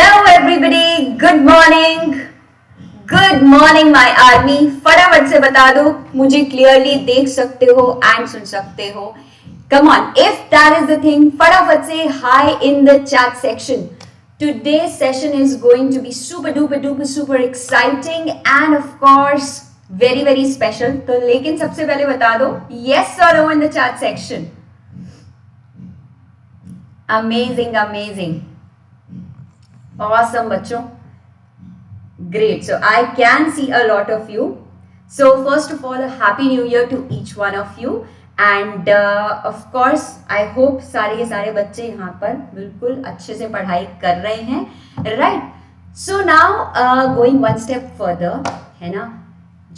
Hello everybody, good morning. Good morning my army. फटाफट से बता दो मुझे क्लियरली देख सकते हो एंड सुन सकते हो. Come on, if that is the thing, फटाफट से hi in the chat section. Today's session is going to be super duper duper super exciting and of course very very special. तो लेकिन सबसे पहले बता दो yes or no in the chat section. Amazing, amazing. Awesome, बच्चों. Great. So I can see a lot of you. So first of all, a happy new year to each one of you. And of course, I hope सारे के सारे बच्चे यहाँ पर बिल्कुल अच्छे से पढ़ाई कर रहे हैं, right? So now going one step further, है ना?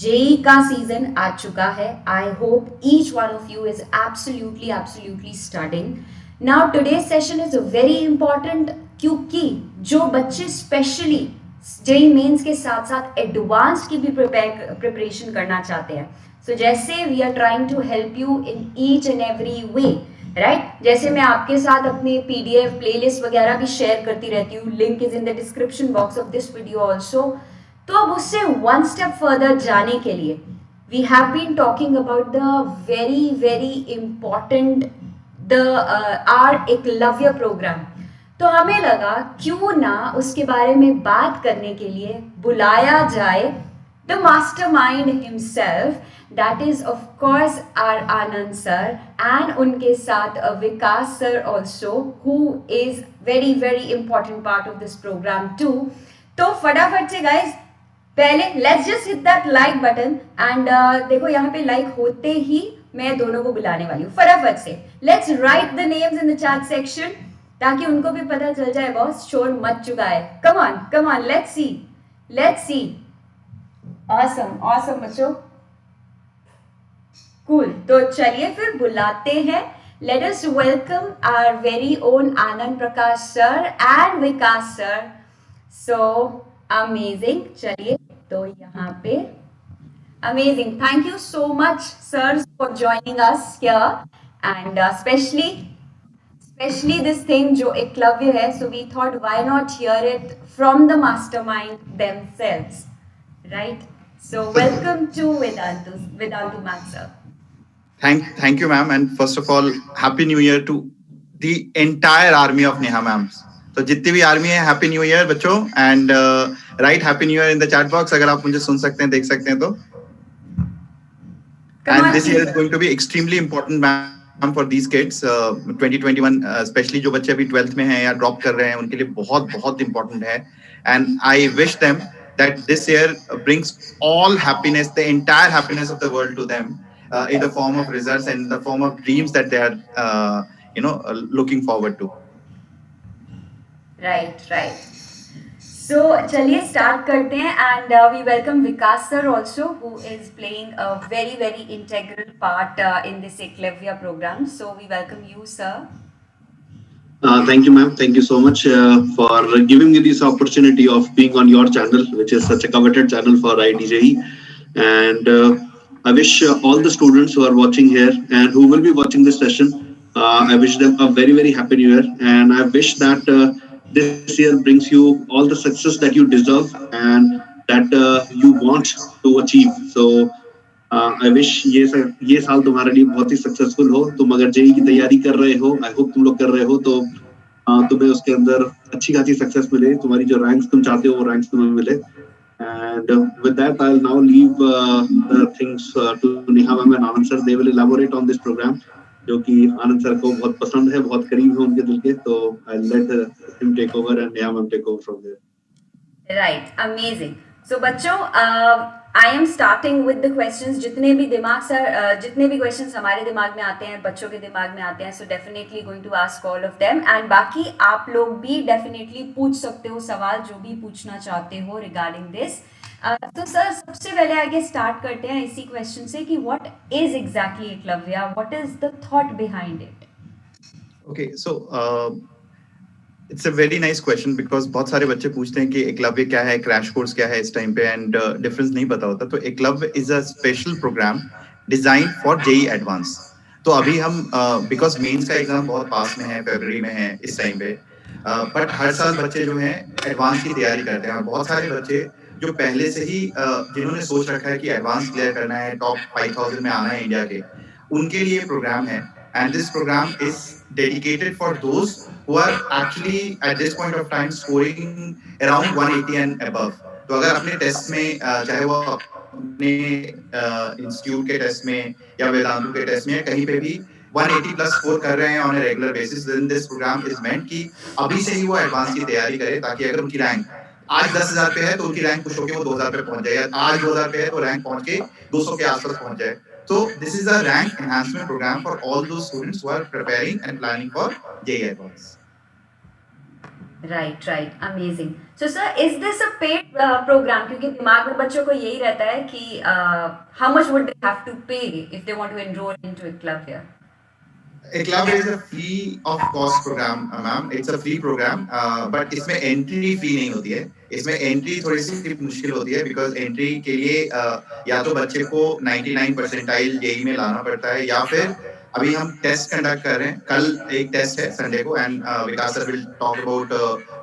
JEE का सीजन आ चुका है. I hope each one of you is absolutely studying. Now today's session is very important क्योंकि जो बच्चे स्पेशली जेई मेंस के साथ साथ एडवांस की भी प्रिपरेशन करना चाहते हैं, सो जैसे we are trying to help you in each and every way, right? जैसे मैं आपके साथ अपने पीडीएफ प्लेलिस्ट वगैरह भी शेयर करती रहती हूँ, link is in the description box of this video also. तो अब उससे वन स्टेप फर्दर जाने के लिए we have been talking about the very important our Eklavya program. तो हमें लगा क्यों ना उसके बारे में बात करने के लिए बुलाया जाए the mastermind himself, that is of course R Anand sir, and उनके साथ Vikas sir also, who is very important part of this program too. तो फटाफट से गाइज पहले let's just hit that like button and देखो यहाँ पे लाइक होते ही मैं दोनों को बुलाने वाली हूँ. फटाफट से let's write the names in the chat section ताकि उनको भी पता चल जाए बॉस शोर मच चुका है. Come on let's see. Awesome बच्चों, कूल. तो चलिए फिर बुलाते हैं. Let us welcome our very own Anand Prakash sir and Vikas sir. So amazing. चलिए तो यहाँ पे amazing. Thank you so much sir for joining us here and especially this thing जो एकलव्य है, so we thought why not hear it from the mastermind themselves, right? So welcome to Vedantu Math sir. Thank you ma'am, and first of all happy new year to the entire army of Neha ma'am. तो जितनी भी army है happy new year बच्चों, and right happy new year in the chat box अगर आप मुझे सुन सकते हैं, देख सकते हैं तो. And this year is going to be extremely important ma'am for these kids. 2021 especially जो बच्चे अभी 12th में हैं या ड्रॉप कर रहे हैं उनके लिए बहुत important है. And I wish them that this year brings all happiness, the entire happiness of the world to them in the form of results and in the form of dreams that they are looking forward to. Right. So चलिए start करते हैं and we welcome Vikas sir also, who is playing a very integral part in this Eklavya program. So we welcome you sir. Thank you ma'am, thank you so much for giving me this opportunity of being on your channel, which is such a coveted channel for IIT-JEE. And I wish all the students who are watching here and who will be watching this session, I wish them a very happy new year, and I wish that this year brings you all the success that you deserve and that you want to achieve. So I wish ये साल तुम्हारे लिए बहुत ही successful हो. तुम अगर JEE की तैयारी कर रहे हो, आई होप तुम लोग कर रहे हो, तो तुम्हें उसके अंदर अच्छी खासी सक्सेस मिले, तुम्हारी जो रैंक्स तुम चाहते हो वो रैंक्स तुम्हें मिले. And with that I'll now leave the things to Neha ma'am and Anand sir. They will elaborate on this program जो कि आनंद सर को बहुत पसंद है, बहुत करीब है उनके दिल के. तो I'll let him take over and Neha ma'am take over from there. Right, amazing. So बच्चों I am starting with the questions. जितने भी क्वेश्चंस हमारे दिमाग में आते हैं, बच्चों के दिमाग में आते हैं, so definitely going to ask all of them. And बाकी आप लोग भी definitely पूछ सकते हो सवाल जो भी पूछना चाहते हो regarding this. तो सर सबसे पहले आगे स्टार्ट करते हैं इसी क्वेश्चन से कि what is exactly Eklavya, what is the thought behind it. Okay, so it's a very nice question because बहुत सारे बच्चे पूछते हैं कि एकलव्य क्या है, क्रैश कोर्स क्या है इस टाइम पे, एंड डिफरेंस नहीं पता होता. तो Eklavya is a special program design for JEE advance. तो अभी हम बिकॉज मेंस का एग्जाम बहुत पास में है, फरवरी में है इस टाइम पे, बट हर साल बच्चे जो हैं एडवांस की तैयारी करते हैं और बहुत सारे बच्चे जो पहले से ही जिन्होंने सोच रखा है कि एडवांस क्लियर करना है, टॉप 5000 में आना है इंडिया के, उनके लिए प्रोग्राम है and this program is dedicated for those who are actually at this point of time scoring around 180 and above. तो अगर अपने टेस्ट में चाहे वो अपने इंस्टीट्यूट के टेस्ट में या वेदांतु के टेस्ट में या कहीं पे भी 180 प्लस स्कोर कर रहे हैं on a regular basis, then this program is meant कि अभी से ही वो एडवांस की तैयारी करे, ताकि अगर उनकी रैंक आज 10,000 पे है तो उनकी रैंक कुछ होकर वो 2,000 पे पहुंच जाए, आज 2,000 पे है तो रैंक पहुंच के 200 के आसपास पहुंच जाए. So this is a rank enhancement program for all those students who are preparing and planning for JEE Advance. Right, amazing. So sir, is this a paid program? क्योंकि दिमाग में बच्चों को यही रहता है कि how much would they have to pay if they want to enroll into a club here? A club is a free of cost program, ma'am. It's a free program, but इसमें entry fee नहीं होती है. इसमें entry थोड़ी सी मुश्किल होती है because entry के लिए या तो बच्चे को 99 परसेंटाइल JEE में लाना पड़ता है, या फिर अभी हम टेस्ट कंडक्ट कर रहे हैं. कल एक टेस्ट है संडे को and Vikas sir will talk about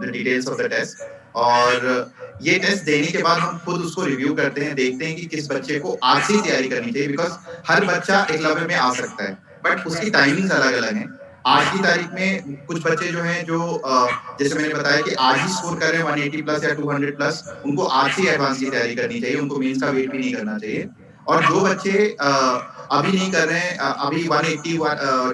the details of the test. और ये टेस्ट देने के बाद हम खुद उसको रिव्यू करते हैं, देखते हैं कि किस बच्चे को आज से तैयारी करनी चाहिए, बिकॉज हर बच्चा एकलव्य में आ सकता है बट उसकी टाइमिंग्स अलग अलग हैं. आज की तारीख में कुछ बच्चे जो हैं जो जैसे मैंने बताया कि आज ही स्कोर कर रहे हैं 180 प्लस या 200 प्लस, उनको आज ही एडवांस की तैयारी करनी चाहिए, उनको मेंस का वेट भी नहीं करना चाहिए. और जो बच्चे अभी नहीं कर रहे हैं, अभी 180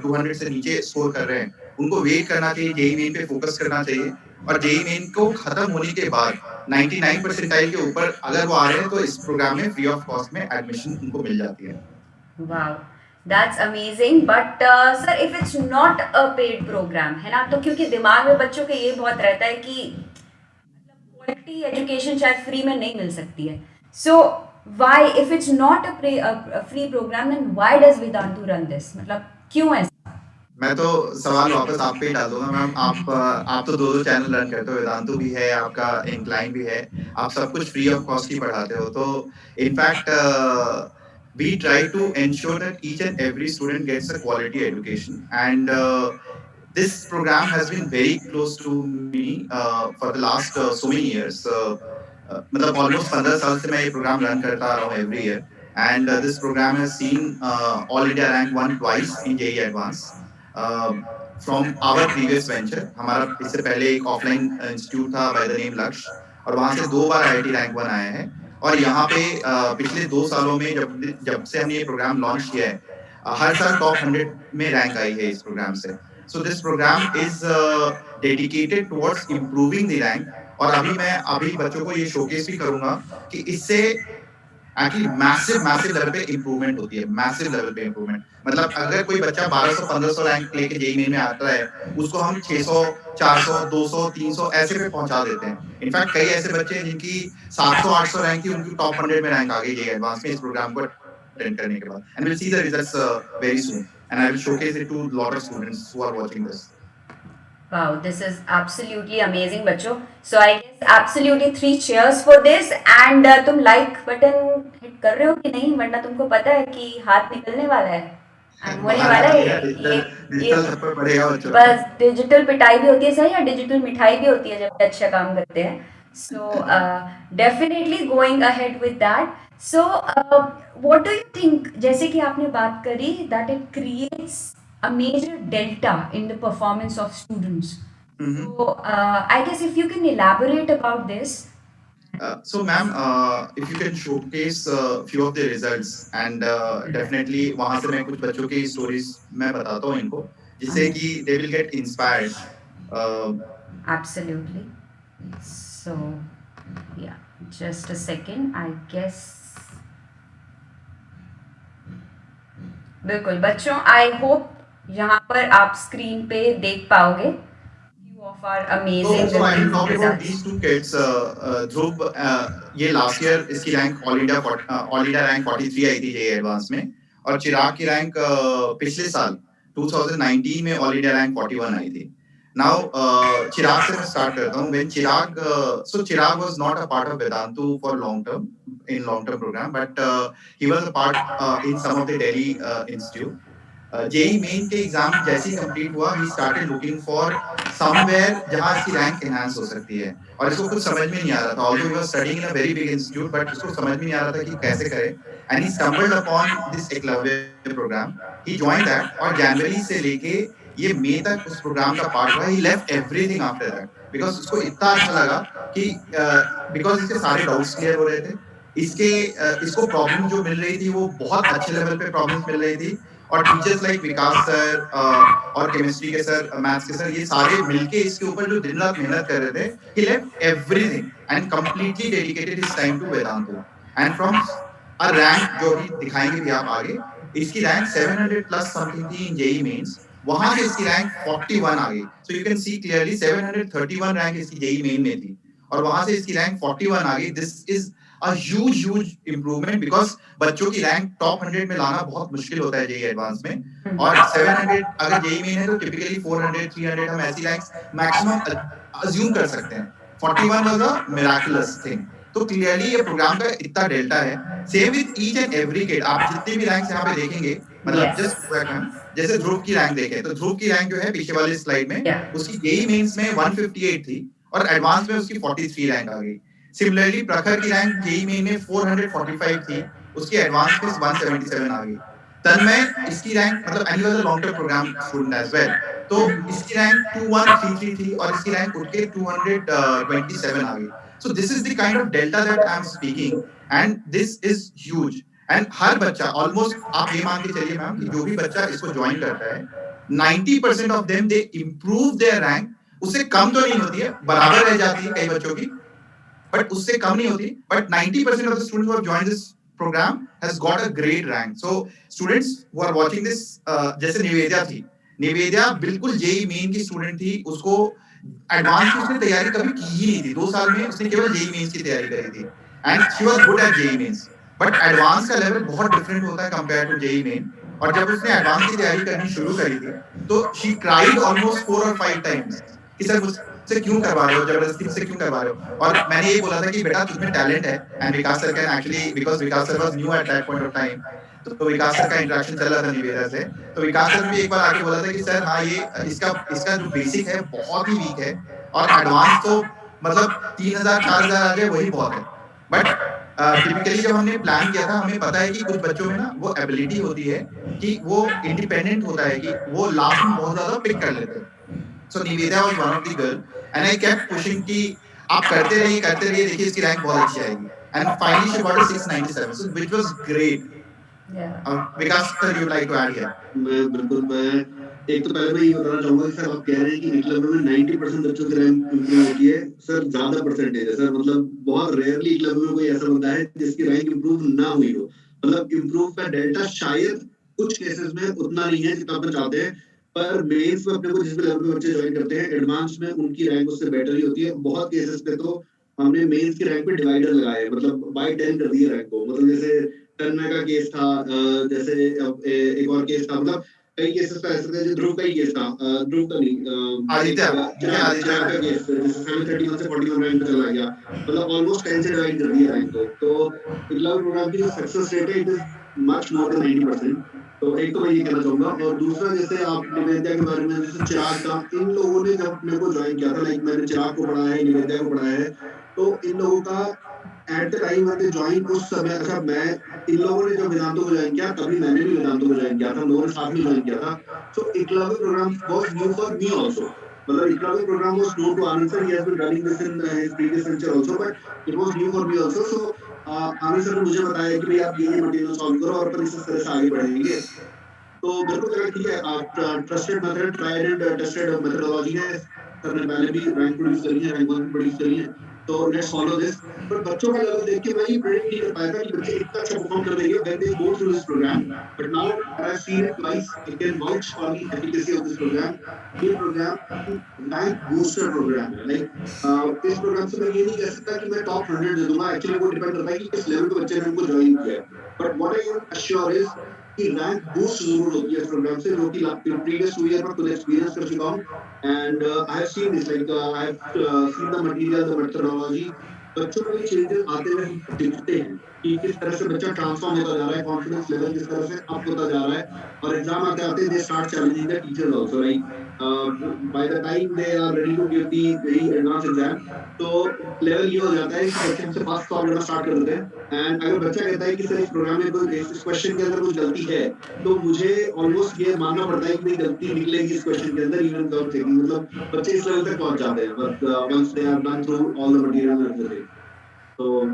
200 से नीचे स्कोर कर रहे हैं, उनको वेट करना चाहिए, जेईई मेन पे फोकस करना चाहिए. और जेईई मेन को खत्म होने के बाद 99 परसेंटाइल के ऊपर अगर वो आ रहे हैं तो इस प्रोग्राम में फ्री ऑफ कॉस्ट में एडमिशन उनको मिल जाती है. Wow, That's amazing, but sir, if it's not a paid program, है ना, तो क्योंकि दिमाग में बच्चों के ये बहुत रहता है कि मतलब क्वालिटी एजुकेशन शायद फ्री में नहीं मिल सकती है. So why, if it's not a free program, then why does Vedantu run this? मतलब क्यों ऐसा? मैं तो सवाल वापस आप पे ही डाल दूंगा मैम. आप तो दो चैनल रन करते हो, वेदांतु भी है, आपका इंक्लाइन भी है, आप सब कुछ फ्री ऑफ कॉस्ट ही पढ़ाते हो. तो in fact we try to ensure that each and every student gets a quality education, and this program has been very close to me for the last so many years. मतलब almost 15 साल से मैं ये program run करता आ रहा हूँ every year, and this program has seen all India rank 1 twice in JEE Advance from our previous venture. हमारा इससे पहले एक ऑफलाइन इंस्टीट्यूट था by the name लक्ष्य, और वहाँ से 2 बार IIT रैंक 1 आया है. और यहाँ पे पिछले 2 सालों में जब से हमने ये प्रोग्राम लॉन्च किया है, हर साल टॉप 100 में रैंक आई है इस प्रोग्राम से. So this program is dedicated towards improving the rank. और अभी बच्चों को ये शोकेस भी करूंगा कि इससे एक्चुअली मैसिव लेवल पे इंप्रूवमेंट होती है, मैसिव लेवल पे इंप्रूवमेंट. मतलब अगर कोई बच्चा 1200-1500 रैंक लेके जेईई में आता है, उसको हम 600, 400, 200, 300 ऐसे पे पहुंचा देते हैं. इनफैक्ट कई ऐसे बच्चे हैं जिनकी 700-800 रैंक थी, उनकी टॉप 100 में रैंक आ गई जेईई एडवांस में इस प्रोग्राम को अटेंड करने के बाद. And will see the results very soon, and I will showcase it to lot of students who are watching this. Wow, this is absolutely amazing, बच्चों. So I guess absolutely 3 cheers for this. And तुम like button hit कर रहे हो कि नहीं, वरना तुमको पता है कि हाथ निकलने वाला है, होने वाला है ये बस. डिजिटल पिटाई भी होती है सही, या डिजिटल मिठाई भी होती है जब अच्छा काम करते हैं. So definitely going ahead with that. So what do you think, जैसे कि आपने बात करी that it creates a major delta in the performance of students. So I guess if you can elaborate about this. So ma'am, if you can showcase few of the results, and definitely वहाँ से मैं कुछ बच्चों की stories मैं बताता हूँ इनको, जिससे कि they will get inspired. Absolutely. So yeah, just a second. I guess बिल्कुल बच्चों, आई होप यहाँ पर आप स्क्रीन पे देख पाओगे few of our amazing So I will talk about results. these 2 kids. ध्रुव ये लास्ट ईयर इसकी रैंक ऑल इंडिया रैंक 43 आई थी जेईई एडवांस में, और चिराग की रैंक पिछले साल 2019 में ऑल इंडिया रैंक 41 आई थी. Now चिराग से मैं स्टार्ट करता हूँ. When Chirag was not a part of Vedantu for long term program, but he was a part in some of the Delhi institute. JEE main के exam जैसे ही complete हुआ, he started looking for somewhere जहां इसकी rank enhance हो सकती है, और इसको कुछ समझ में नहीं आ रहा था, although he was studying in a very big institute, but इसको समझ में नहीं आ रहा था कि कैसे करे, and he stumbled upon this Eklavya program, he joined that, और जनवरी से लेके ये मई तक उस प्रोग्राम का पार्ट हुआ, he left everything after that, because उसको इतना अच्छा लगा कि बिकॉज इसके सारे डाउट्स क्लियर हो रहे थे, इसको प्रॉब्लम जो मिल रही थी वो बहुत अच्छे लेवल पे प्रॉब्लम्स मिल रही थी, और टीचर्स लाइक विकास सर और केमिस्ट्री के सर, मैथ्स के सर, ये सारे मिलके इसके ऊपर जो दिन रात मेहनत कर रहे थे, he left everything and completely dedicated his time to Vedantu, and from a rank जो भी दिखाएंगे भी आप आगे, इसकी रैंक 700 प्लस समथिंग थी इन जेई मेंस, वहां से इसकी रैंक 41 आ गई, so you can see clearly 731 rank इसकी जेई मेन में थी, और वहां से इसकी रैंक 41 आ गई। This is a huge improvement, because बच्चों की रैंक टॉप 100 में लाना बहुत मुश्किल होता है जेई एडवांस में, और 700 अगर जेई मेन है तो टिपिकली 400 300 हम ऐसी रैंक्स मैक्सिमम अज्यूम कर सकते हैं, 41 वाज अ मिराकुलस थिंग, तो क्लियरली ये प्रोग्राम का इतना डेल्टा है। Same with each and every kid, आप जितने भी रैंक्स यहाँ पे देखेंगे, मतलब जस्ट मैम, जैसे ध्रुव की रैंक देखें तो ध्रुव की रैंक जो है पीछे वाली स्लाइड में, उसकी जेई मेंस में 158 थी, और एडवांस में उसकी 43 रैंक आ गई। सिमिलरली प्रखर की रैंक जेई मेन में 445 थी, उसकी एडवांस में 177 आ गई। तन्मय, इसकी रैंक, मतलब Annie was a long term program student as well, तो इसकी रैंक 2133 थी, और इसकी रैंक उठ के 227 आ गई। So this is the kind of delta that I am speaking, and this is huge, and हर बच्चा ऑलमोस्ट, आप ये मान के चलिए मैम कि जो भी बच्चा इसको ज्वाइन करता है, 90% of them they improve there rank, उससे कम तो नहीं होती है, बराबर रह जाती है कई बच्चों की, but उससे कम नहीं होती, but 90% of the students who have joined this program has got a great rank. So students who are watching this, जैसे निवेदिया थी, निवेदिया बिल्कुल जेई मेन की स्टूडेंट थी, उसको एडवांस की उसने तैयारी कभी की ही नहीं थी, 2 साल में उसने केवल जेई मेंस की तैयारी करी थी, and she was good at JEE mains, but advance का लेवल बहुत डिफरेंट होता है कंपेयर टू जेई मेन, और जब उसने एडवांस की तैयारी करनी शुरू करी थी, तो शी क्राइड ऑलमोस्ट 4 और 5 टाइम्स कि सर मुझसे क्यों करवा रहे हो, जबरदस्ती मुझसे क्यों करवा रहे हो, और मैंने ये बोला था कि बेटा तुझमें टैलेंट है, and Vikas sir can actually, because Vikas sir was new at that point of time, तो विकास सर का इंटरेक्शन चल रहा था निवेदा से, तो विकास सर ने भी एक बार आके बोला था कि सर हाँ, ये इसका जो बेसिक है बहुत ही वीक है, और एडवांस तो मतलब 3000 4000 आ जाए वही बहुत है, बट टिपिकली जब हमने प्लान किया था, हमें पता है कि कुछ बच्चों में ना वो एबिलिटी होती है कि वो इंडिपेंडेंट होता है, कि वो लास्ट में बहुत ज्यादा पिक कर लेते हैं। So Niveda was one of the girl, and I kept pushing कि आप करते रहिए, देखिए इसकी रैंक बहुत अच्छी आएगी, and finally she got 697, so which was great. Vikas sir, you like to add here? मैं एक तो पहले मैं ये बताना चाहूंगा कि सर आप कह रहे हैं कि एकलव्य में 90% बच्चों की रैंक इंप्रूव होती है, सर ज्यादा परसेंटेज है सर, मतलब बहुत रेयरली एकलव्य में कोई ऐसा बंदा है जिसकी रैंक इंप्रूव ना हुई हो, मतलब इंप्रूव का डेल्टा शायद कुछ केसेस में उतना नहीं है जितना अपन चाहते हैं, पर मेंस में अपने को जिस भी लेवल पे बच्चे ज्वाइन करते हैं, एडवांस में उनकी रैंक उससे बेटर ही होती है। बहुत केसेस पे तो हमने मेंस की रैंक पे डिवाइडर लगाए, मतलब बाय 10 कर दिए रैंक को, मतलब जैसे तन्मय का केस था, जैसे एक और केस था, मतलब कई केसेस पे ऐसे थे, जो ध्रुव का ही केस था, ध्रुव का नहीं, आदित्य का केस, जैसे 731 से 41 रैंक पे चला गया, मतलब ऑलमोस्ट 10 से डिवाइड कर दिया रैंक को। तो एकलव्य प्रोग्राम की जो सक्सेस रेट है, it is much more than 90%। तो एक तो मैं ये कहना चाहूंगा, और दूसरा जैसे आप निवेदिया के बारे में, जैसे चिराग का, इन लोगों ने जब अपने को ज्वाइन किया था, लाइक मैंने चिराग को पढ़ा है, निवेदिया को पढ़ा है, तो इन लोगों का at the time when they join, उस समय, अच्छा मैं, इन लोगों ने जब वेदांतों को ज्वाइन किया तभी मैंने भी वेदांतों को ज्वाइन किया था, लोगों ने साथ में ज्वाइन किया था। So Eklavya program was new for me also, मतलब Eklavya program was new to Anand sir, he has been running this in his previous venture also, but it was new for me also. So Anand sir ने मुझे बताया कि भाई आप ये material solve करो और अपन इस तरह से आगे बढ़ेंगे। तो मेरे को लगा ठीक है, आप trusted method, tried and tested methodology है, सर ने पहले भी रैंक प्रोड्यूस करी है, रैंक 1 प्रोड्यूस करी है, तो लेट्स फॉलो दिस। पर बच्चों का लेवल देख के मैं ये प्रेडिक्ट नहीं कर पाया था कि बच्चे इतना अच्छा परफॉर्म कर देंगे when they go through this program, but now I have seen it twice, I can vouch for the efficacy of this program. ये प्रोग्राम रैंक बूस्टर प्रोग्राम है, लाइक इस प्रोग्राम से मैं ये नहीं कह सकता कि मैं टॉप 100 दे दूंगा, एक्चुअली वो डिपेंड करता है कि किस लेवल पे बच्चे ने उनको ज्वाइन किया है, but what I am assure is कि रैंक बूस्ट जरूर होती है इस प्रोग्राम से, जो कि प्रीवियस 2 ईयर में खुद एक्सपीरियंस कर चुका हूं, and I have seen this, like I have seen the material, the methodology, बच्चों में चेंजेस आते हुए दिखते हैं। कि किस तरह से बच्चा ट्रांसफॉर्म होता जा रहा है, कॉन्फिडेंस लेवल किस तरह से अप होता जा रहा है, और एग्जाम आते आते they start challenging the teachers also, like by the time they are ready to give the advance exam, तो लेवल ये हो जाता है कि बच्चे हमसे पास सॉल्व करना स्टार्ट कर देते हैं। एंड अगर बच्चा कहता है कि सर इस प्रोग्राम में कोई इस क्वेश्चन के अंदर कुछ गलती है, तो मुझे ऑलमोस्ट ये मानना पड़ता है कि नहीं गलती निकलेगी इस क्वेश्चन के अंदर, इवन विदाउट चेकिंग, मतलब बच्चे इस लेवल तक पहुंच जाते हैं but once they are done through all the material and everything. तो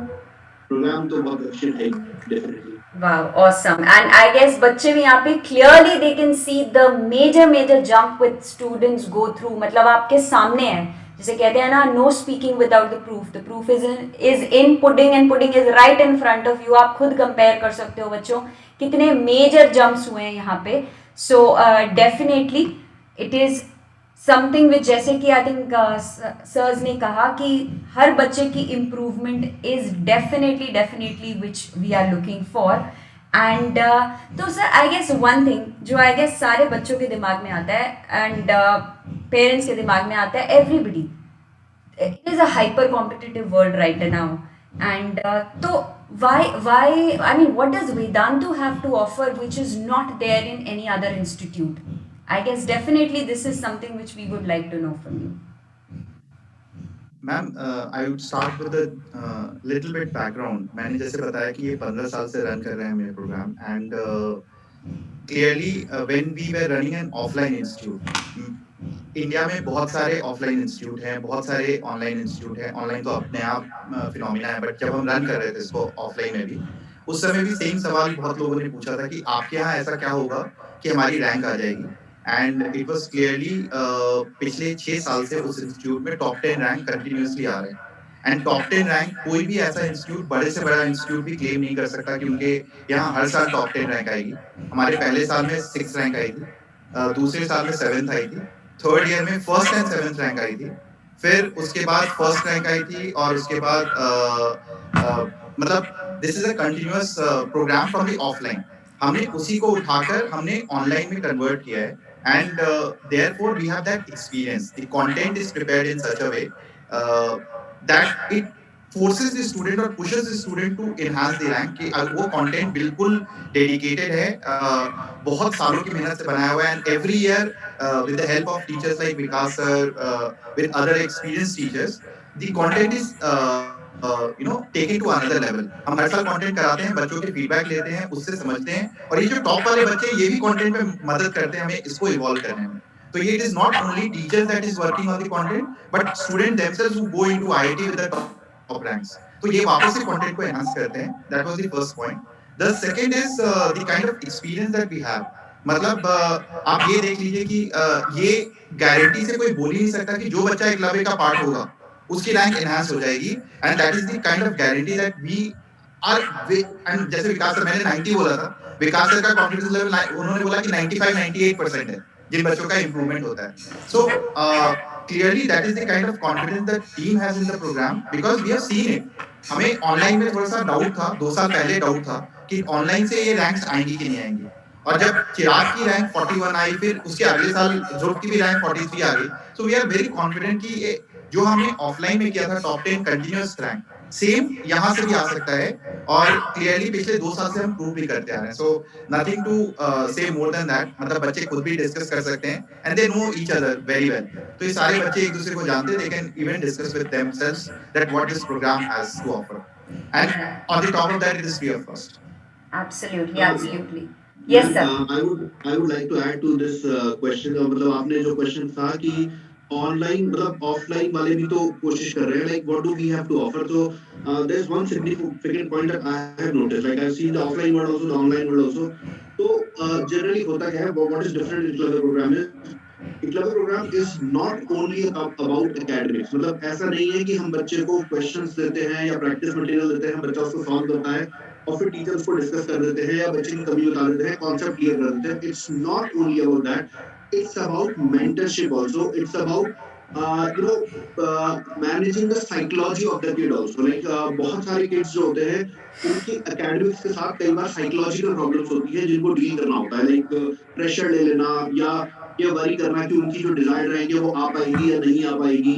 प्रोग्राम तो बहुत अच्छे है definitely. Wow, awesome. And I guess बच्चे भी यहाँ पे clearly they can see the major jump with students go through, मतलब आपके सामने है, जैसे कहते हैं ना, no speaking without the proof. The proof is in pudding and pudding is right in front of you. आप खुद compare कर सकते हो बच्चों कितने major jumps हुए हैं यहाँ पे. So definitely it is something which, जैसे कि आई थिंक सर्स ने कहा कि हर बच्चे की improvement is definitely which we are looking for. And तो sir I guess one thing जो आई गेस सारे बच्चों के दिमाग में आता है एंड पेरेंट्स के दिमाग में आता है, everybody, it is a hyper competitive world right now. And तो why I mean, what does Vedantu have to offer which is not there in any other institute? I guess definitely this is something which we would like to know from you. Ma'am, I would start with little bit background. मैंने जैसे बताया कि ये 15 साल से run कर रहे हैं मेरे program, and clearly when we were running an offline institute, India में बहुत सारे ऑफलाइन इंस्टीट्यूट हैं, बहुत सारे ऑनलाइन इंस्टीट्यूट हैं. ऑनलाइन तो अपने आप फिनोमिना है, बट जब हम रन कर रहे थे इसको ऑफलाइन में भी, उस समय भी सेम सवाल बहुत लोगों ने पूछा था कि आपके यहाँ ऐसा क्या होगा कि हमारी रैंक आ जाएगी. एंड इट वाज क्लियरली पिछले 6 साल से उस इंस्टीट्यूट में टॉप 10 रैंक कंटिन्यूअसली आ रहे हैं. एंड टॉप 10 रैंक कोई भी ऐसा इंस्टीट्यूट, बड़े से बड़ा इंस्टीट्यूट भी क्लेम नहीं कर सकता कि उनके यहाँ हर साल टॉप 10 रैंक आएगी. हमारे पहले साल में 6 रैंक आई थी, दूसरे साल में 7th आई थी, थर्ड ईयर में 1st एंड 7th रैंक आई थी, फिर उसके बाद 1st रैंक आई थी, और उसके बाद मतलब this is a continuous program from the offline. हमने उसी को उठाकर हमने ऑनलाइन में कन्वर्ट किया है. And therefore we have that experience. The content is prepared in such a way that it forces the student or pushes the student to enhance the rank. कि वो content बिल्कुल dedicated है, बहुत सालों की मेहनत से बनाया हुआ है. And every year with the help of teachers like Vikas sir, with other experienced teachers, the content is taken to another level. हम हर साल कंटेंट कराते हैं, बच्चों के फीडबैक लेते हैं, उससे समझते हैं, और ये जो टॉप वाले बच्चे ये भी कंटेंट में मदद करते हैं हमें इसको इवॉल्व करने में. तो ये it is not only teachers that is working on the content, but student themselves who go into IIT with the top ranks. तो ये वापस से कंटेंट को एनहांस करते हैं. That was the first point. The second is the kind of experience that we have. मतलब आप ये देख लीजिए कि ये गारंटी से कोई बोल ही नहीं सकता कि जो बच्चा एकलव्य का पार्ट होगा उसकी रैंक एनहांस हो जाएगी. And that is the kind of guarantee that we are. एंड जैसे विकास सर, मैंने 90 बोला था, विकास सर का कॉन्फिडेंस लेवल उन्होंने बोला कि 95-98% है जिन बच्चों का इंप्रूवमेंट होता है. So clearly that is the kind of confidence that team has in the program, because we have seen it. हमें ऑनलाइन में थोड़ा सा डाउट था, 2 साल पहले डाउट था कि ऑनलाइन से ये रैंक्स आएंगी कि नहीं आएंगी, और जब चिराग की रैंक 41 आई, फिर उसके अगले साल ध्रुव की भी रैंक 43 आ गई. So we are very confident कि ये जो हमने ऑफलाइन में किया था टॉप 10 कंटिन्यूअस रैंक, सेम यहाँ से भी आ सकता है. और क्लियरली पिछले 2 साल से हम प्रूव भी करते आ रहे हैं. सो नथिंग टू से मोर देन दैट. मतलब बच्चे खुद भी डिस्कस कर सकते हैं, and they know each other very well. तो ये सारे बच्चे एक दूसरे को जानते हैं. They can even discuss with themselves that what this program has to offer, and on the top of that it is free of cost. Absolutely. Yes sir. I would like to add to this question. मतलब आपने जो question था कि online मतलब offline वाले भी तो कोशिश कर रहे हैं, like what do we have to offer. तो there is one significant point that I have notice, like I have seen the offline world also, the online world also. तो जनरली होता क्या है, what is different in Eklavya program is, Eklavya program is not only about academics. मतलब ऐसा नहीं है कि हम बच्चे को क्वेश्चंस देते हैं या प्रैक्टिस मटेरियल देते हैं, बच्चा उसको सॉल्व करता है और फिर टीचर्स को डिस्कस कर देते हैं या बच्चे की कमी बता देते हैं, कॉन्सेप्ट क्लियर कर देते हैं. It's not only about that. It's about mentorship also. It's about managing the psychology of the kid also. Like बहुत सारे kids जो होते हैं उनकी academics के साथ कई बार psychological problems होती है जिनको deal करना होता है. Like pressure ले लेना या ये worry करना कि उनकी जो desired रहेंगे वो आ पाएगी या नहीं आ पाएगी.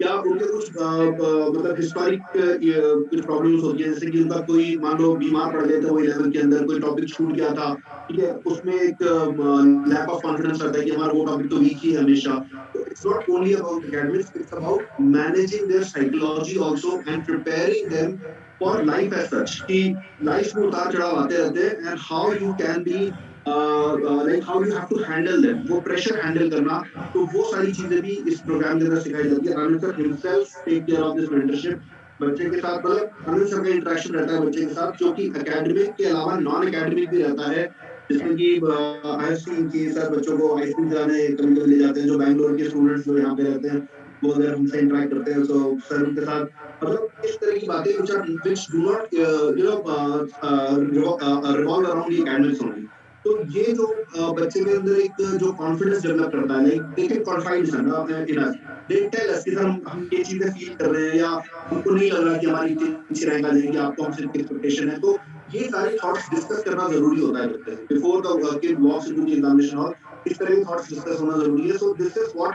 क्या उनके कुछ मतलब हिस्टोरिक कुछ प्रॉब्लम्स होती है, जैसे कि उनका कोई मान लो बीमार पड़ गए थे वो 11 के अंदर, कोई टॉपिक छूट गया था, ठीक है, उसमें एक लैक ऑफ कॉन्फिडेंस रहता है कि हमारा वो टॉपिक तो वीक ही है हमेशा। तो it's not only about academics, it's about managing their psychology also and preparing them for life as such, कि लाइफ में उतार चढ़ाव आते रहते हैं, and how you can be like how you have to handle them, वो pressure handle करना। तो वो सारी चीजें भी इस प्रोग्राम के अंदर सिखाई जाती है। Anand sir himself take care of this mentorship बच्चे के साथ, मतलब आनंद सर का इंटरेक्शन रहता है बच्चे के साथ, जो कि एकेडमिक के अलावा नॉन एकेडमिक भी रहता है, जिसमें कि आई हैव सीन कि सर बच्चों को आइसक्रीम खिलाने कभी-कभी ले जाते हैं, जो बैंगलोर के स्टूडेंट्स जो यहाँ पे रहते हैं वो अगर हमसे इंटरेक्ट करते हैं तो सर उनके साथ मतलब इस तरह की बातें which do not revolve around the academics only। तो ये जो बच्चे के अंदर एक जो कॉन्फिडेंस डेवलप करता है, like they can confide in us, they tell us कि सर हम ये चीजें फील कर रहे हैं, या हमको नहीं लग रहा कि हमारी इतनी अच्छी रैंक आ जाएगी, आपको हमसे एक्सपेक्टेशन है। तो ये सारे थॉट्स डिस्कस करना जरूरी होता है बच्चे से before the kid walks into the examination hall. इस तरह के थॉट्स डिस्कस होना जरूरी है। So this is what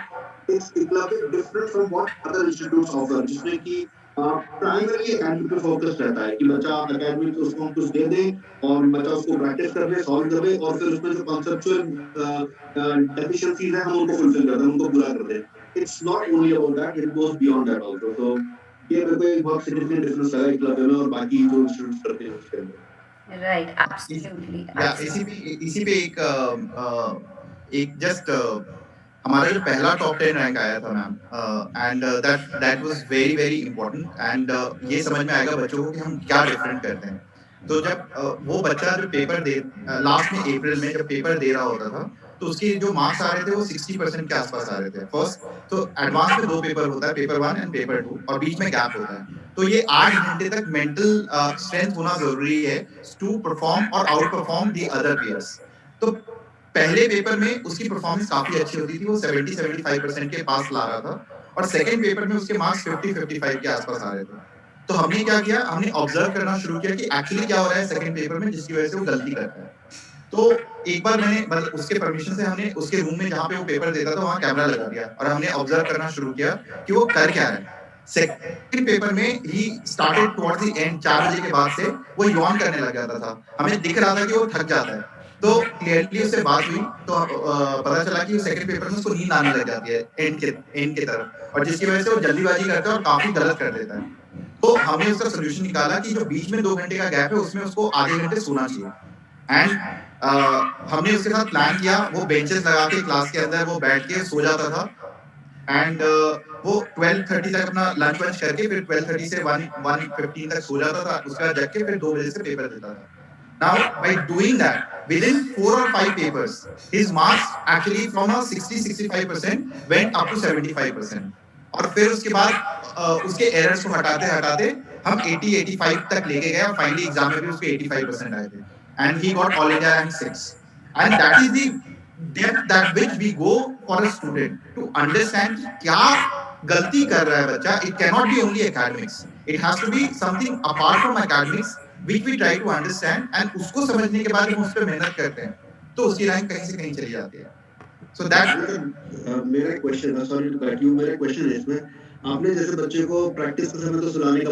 is Eklavya different from what other institutes offer, जिसमें कि प्राइमरी एकेडमिक पे फोकस रहता है कि बच्चा एकेडमिक उसको हम कुछ दे दें और बच्चा उसको प्रैक्टिस कर ले, सॉल्व कर ले, और फिर उसमें जो कॉन्सेप्चुअल डेफिशिएंसीज है हम उनको फुलफिल कर दें, उनको पूरा कर दें। It's not only about that, it goes beyond that also. तो ये मेरे को एक बहुत सिग्निफिकेंट डिफरेंस लगा एकलव्य में और बाकी जो इंस्टीट्यूट्स करते हैं उसके अंदर। Right, absolutely, या absolutely. इसी पे एक जस्ट हमारा जो पहला टॉप 10 रैंक आया था ma'am, and that was very very important, and ये समझ में आएगा बच्चों को कि हम क्या डिफरेंट करते हैं। तो जब वो बच्चा जो पेपर दे लास्ट में अप्रैल में जब पेपर दे रहा होता था, तो उसके जो मार्क्स आ रहे थे वो 60% के आसपास आ रहे थे फर्स्ट। तो एडवांस में 2 पेपर होता है, पेपर 1 एंड पेपर 2, और बीच में गैप होता है। तो ये 8 घंटे तक मेंटल स्ट्रेंथ होना जरूरी है टू परफॉर्म और out perform the other pairs. तो पहले पेपर में उसकी परफॉर्मेंस काफी अच्छी होती थी, वो 70-75% के पास ला रहा था, और सेकंड पेपर में उसके मार्क्स 50-55 के आसपास आ रहे थे। तो हमने क्या किया, हमने ऑब्जर्व करना शुरू किया कि एक्चुअली क्या हो रहा है सेकंड पेपर में, जिसकी वजह से वो गलती करता है। तो एक बार मैंने मतलब उसके परमिशन से हमने उसके रूम में जहाँ पे वो पेपर देता था वहाँ कैमरा लगा दिया, और हमने ऑब्जर्व करना शुरू किया कि वो कर क्या रहा है। सेकंड पेपर में he started towards the end, 4 बजे के बाद से वो यॉन करने लग जाता था। हमें दिख रहा था कि वो थक जाता है। तो क्लियरली उससे बात हुई तो पता चला कि सेकंड पेपर में उसको नींद आने लग जाती है एंड के तरफ, और जिसकी वजह से वो जल्दीबाजी करता है और काफी गलत कर देता है। तो हमने उसका सोल्यूशन निकाला कि जो बीच में 2 घंटे का गैप है उसमें उसको आधे घंटे सोना चाहिए। एंड हमने उसके साथ प्लान किया, वो बेंचेस लगा के क्लास के अंदर वो बैठ के सो जाता था, एंड वो 12:30 तक अपना लंच वंच करके फिर 12:30 से 1:15 तक सो जाता था। उसके बाद जग के फिर 2 बजे से पेपर देता था। Now, by doing that, within 4 or 5 papers, his marks actually from a 60-65% went up to 75%. और फिर उसके बाद उसके एरर्स को हटाते हटाते हम 80-85 तक लेके गए, और फाइनली एग्जाम में भी उसके 85% आए थे, and he got all India rank 6. And that is the depth that which we go for a student to understand क्या गलती कर रहा है बच्चा. It cannot be only academics. It has to be something apart from academics, which we try to understand, and उसको समझने के बाद हम उस पर मेहनत करते हैं, तो उसकी रैंक कहीं से कहीं चली जाती है. So that मेरा question, sorry to cut you, मेरा क्वेश्चन है इसमें, आपने जैसे बच्चे को प्रैक्टिस के समय तो सुलाने का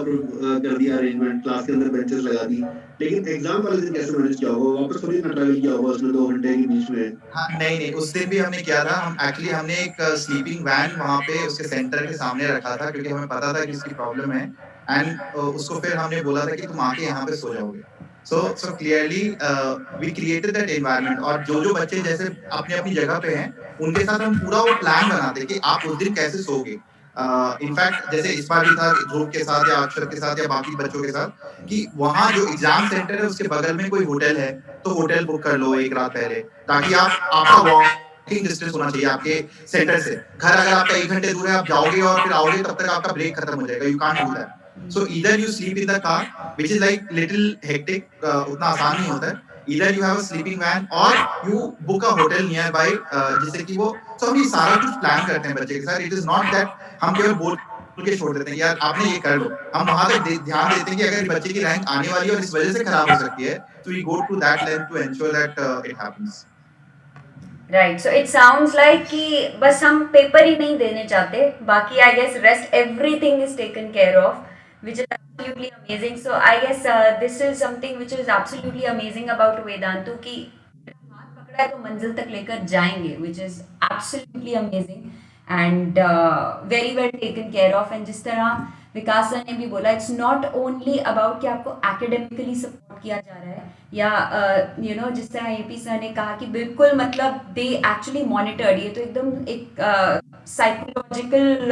कर दिया अरेंजमेंट, क्लास के अंदर बेंचेस लगा दी, लेकिन एग्जाम वाले दिन कैसे मैनेज किया होगा? वापस थोड़ी ना ट्रैवल किया होगा उसमें 2 घंटे के बीच में? हाँ, नहीं उस दिन भी हमने किया था. हमने एक स्लीपिंग वैन वहाँ पे उसके सेंटर के सामने रखा था, क्योंकि हमें पता था कि उसकी प्रॉब्लम है, एंड उसको फिर हमने बोला था कि तुम आके यहाँ पे सो जाओगे. So clearly we created that environment, और जो बच्चे जैसे अपनी अपनी जगह पे हैं उनके साथ हम पूरा वो प्लान बनाते कि आप उस दिन कैसे सोओगे. इनफैक्ट जैसे इस बार भी था ध्रुव के साथ या अक्षर के साथ या बाकी बच्चों के साथ, कि वहाँ जो एग्जाम सेंटर है उसके बगल में कोई होटल है तो होटल बुक कर लो एक रात पहले, ताकि आपका वॉकिंग डिस्टेंस होना चाहिए आपके सेंटर से. घर अगर आपका 1 घंटे दूर है, आप जाओगे और फिर आओगे तब तक आपका ब्रेक खत्म हो जाएगा. You can't do that. So either you sleep in the car, which is like little hectic, उतना आसान नहीं होता है. Either you have a sleeping van or you book a hotel nearby, जिससे कि वो, so हम ये सारा कुछ प्लान करते हैं बच्चे के साथ. It is not that हम केवल बोल के छोड़ देते हैं यार आपने ये कर लो. हम वहाँ तक ध्यान देते हैं कि अगर बच्चे की रैंक आने वाली है और इस वजह से खराब हो सकती है, तो we go to that length to ensure that it happens. Right, so it sounds like कि बस हम पेपर ही नहीं देने चाहते, बाकी I guess rest everything is taken care of, which is absolutely amazing. So I guess this is something which is absolutely amazing about Vedantu कि हाथ पकड़ा है तो मंजिल तक लेकर जाएंगे, which is absolutely amazing and very well taken care of. And जिस तरह विकास सर ने भी बोला, इट्स नॉट ओनली अबाउट कि आपको एकेडमिकली सपोर्ट किया जा रहा है, या जिस तरह एपी सर ने कहा कि बिल्कुल मतलब दे एक्चुअली मॉनिटर्ड, ये तो एकदम एक साइकोलॉजिकल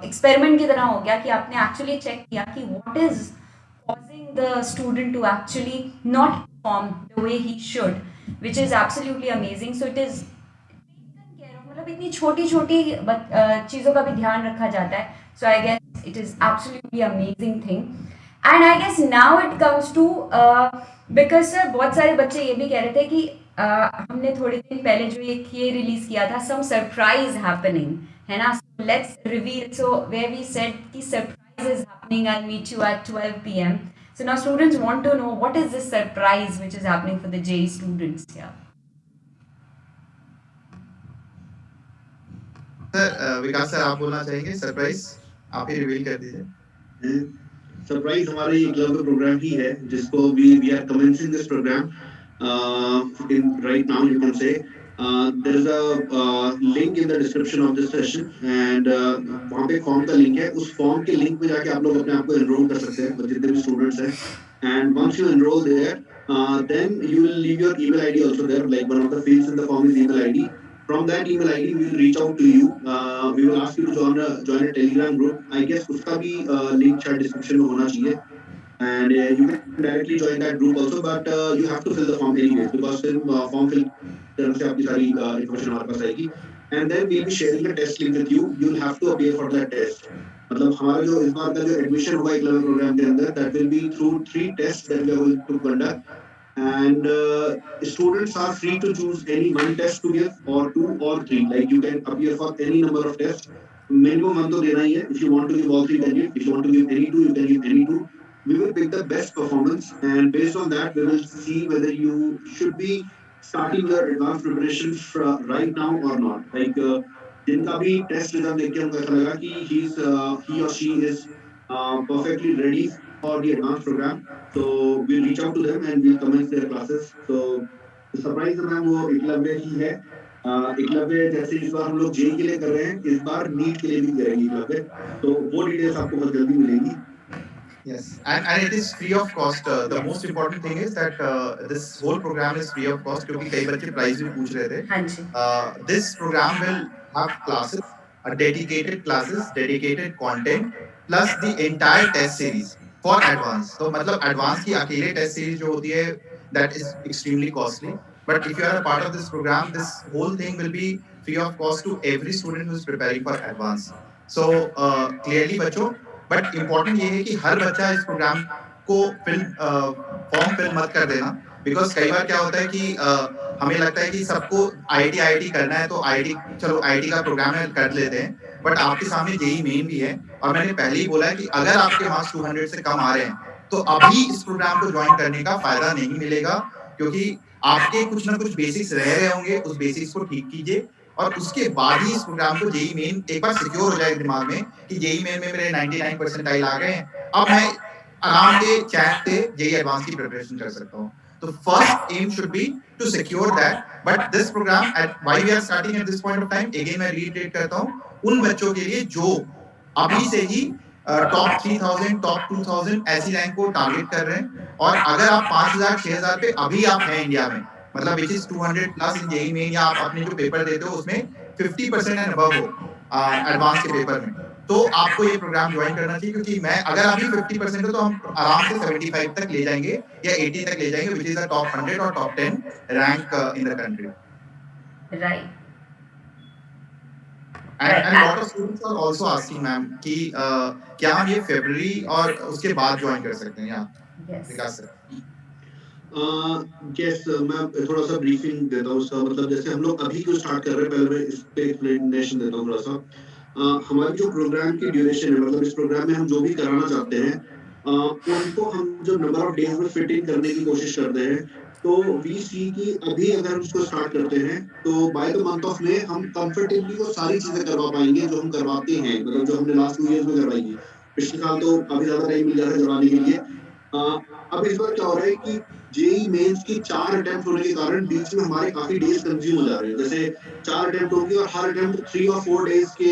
एक्सपेरिमेंट की तरह हो गया कि आपने एक्चुअली चेक किया कि what is causing the student to actually not perform the way he should, which is absolutely amazing. So it is taken care of, मतलब इतनी छोटी छोटी चीज़ों का भी ध्यान रखा जाता है. So I guess it is absolutely amazing thing. And I guess now it comes to because sir बहुत सारे बच्चे ये भी कह रहे थे कि हमने थोड़े दिन पहले जो एक ये रिलीज किया था, some surprise happening, है ना? So let's reveal. So where we said कि surprise is happening, I'll meet you at 12 p.m. So now students want to know what is this surprise which is happening for the JEE students here. Sir Vikas sir आप बोलना चाहेंगे? Surprise आप ही reveal कर दीजिए. Surprise हमारे Eklavya program ही है जिसको we are commencing this program in right now. You can say there is a link in the description of this session and वहाँ पे फॉर्म का लिंक है. उस फॉर्म के लिंक में जाके आप लोग अपने आप को एनरोल कर सकते हैं जितने भी स्टूडेंट्स हैं. And once you enroll there, then you will leave your email ID also there. Like one of the fields in the form is email ID. From that email ID, we will reach out to you. We will ask you to join a Telegram group. I guess उसका भी link शायद description में होना चाहिए. And you can directly join that group also, but you have to fill the form anyways because form fill तरफ से आपकी सारी information हमारे पास आएगी. And then we'll be sharing the test link with you. You'll have to appear for that test. मतलब हमारा जो इस बार का जो एडमिशन होगा एकलव्य प्रोग्राम के अंदर, that will be through 3 tests that we are going to conduct. And students are free to choose any one test to give or 2 or 3. Like you can appear for any number of tests. Minimum 1 तो देना ही है. If you want to give all 3, then give. If you want to give any 2, you can give any 2. We will pick the best performance, and based on that, we will see whether you should be starting your advanced preparation right now or not. Like जिनका भी test result देख के हमको ऐसा लगा कि he or she is perfectly ready for the advanced program. So we'll reach out to them and we'll commence their classes. So the surprise ma'am वो एकलव्य ही है. एकलव्य जैसे इस बार हम लोग जेई के लिए कर रहे हैं, इस बार नीट के लिए भी करेंगे एकलव्य. तो वो डिटेल्स आपको बहुत जल्दी मिलेगी. Yes, and it is free of cost. The most important thing is that this whole program is free of cost क्योंकि कई बच्चे प्राइस भी पूछ रहे थे. हाँ जी. This program will have classes, dedicated classes, dedicated content, plus the entire test series for advance. So मतलब advance की अकेले test series जो होती है, that is extremely costly. But if you are a part of this program, this whole thing will be free of cost to every student who is preparing for advance. So clearly बच्चों, but important ये है कि हर बच्चा इस programme को form fill मत कर देना, बिकॉज कई बार क्या होता है कि हमें लगता है कि सबको आईआईटी करना है तो चलो आईआईटी का प्रोग्राम है कर लेते हैं, बट आपके सामने जेईई मेन भी है. और मैंने पहले ही बोला है कि अगर आपके मार्क्स 200 से कम आ रहे हैं तो अभी इस प्रोग्राम को ज्वाइन करने का फायदा नहीं मिलेगा, क्योंकि आपके कुछ ना कुछ बेसिक्स रह रहे होंगे. उस बेसिक्स को ठीक कीजिए और उसके बाद ही इस प्रोग्राम को जेईई मेन एक बार सिक्योर हो जाए दिमाग में कि जेईई मेन में मेरे 99 परसेंटाइल आ गए हैं, अब मैं आराम से चैट से जेईई एडवांस की प्रिपरेशन कर सकता हूँ. तो first aim should be to secure that. But this program at why we are starting at this point of time, again मैं रीइटरेट करता हूँ, उन बच्चों के लिए जो अभी से ही टॉप 3000 टॉप 2000 ऐसी रैंक को टारगेट कर रहे हैं. और अगर आप 5000 6000 पे अभी आप हैं इंडिया में, मतलब which is 200 plus in JEE main, या आप अपने जो पेपर देते हो उसमें 50% एंड अबव हो एडवांस के पेपर में, तो आपको ये प्रोग्राम ज्वाइन करना चाहिए. क्योंकि मैं अगर अभी 50% हो तो हम आराम से 75 तक ले जाएंगे या 80 तक ले जाएंगे, विच इज द टॉप 100 और top 10 rank in the country. Right. And lot of students are also asking ma'am कि क्या हम ये फरवरी और उसके बाद ज्वाइन कर सकते हैं? विकास सर. यस मैं थोड़ा सा ब्रीफिंग देता हूँ उसका. मतलब जैसे हम लोग अभी क्यों स्टार्ट कर रहे हैं, पहले मैं इस पे एक्सप्लेनेशन देता हूँ थोड़ा सा. हमारी जो प्रोग्राम की ड्यूरेशन है, मतलब इस प्रोग्राम में हम जो भी कराना चाहते हैं उनको हम जो नंबर ऑफ डेज में फिट इन करने की कोशिश करते हैं तो वी सी की अभी अगर हम इसको स्टार्ट करते हैं तो by the month of May हम कंफर्टेबली वो सारी चीजें करवा पाएंगे जो हम करवाते हैं, मतलब जो हमने लास्ट 2 ईयर्स में करवाई है। पिछले साल तो काफी ज्यादा टाइम मिल जाता है करवाने के लिए। अब इस बार क्या हो रहा है कि जेई मेंस की 4 अटेम्प्ट होने के कारण बीच में हमारे काफी डेज कंज्यूम हो जा रहे हैं। जैसे 4 अटेम्प्ट होंगे और हर अटेम्प्ट 3 और 4 डेज के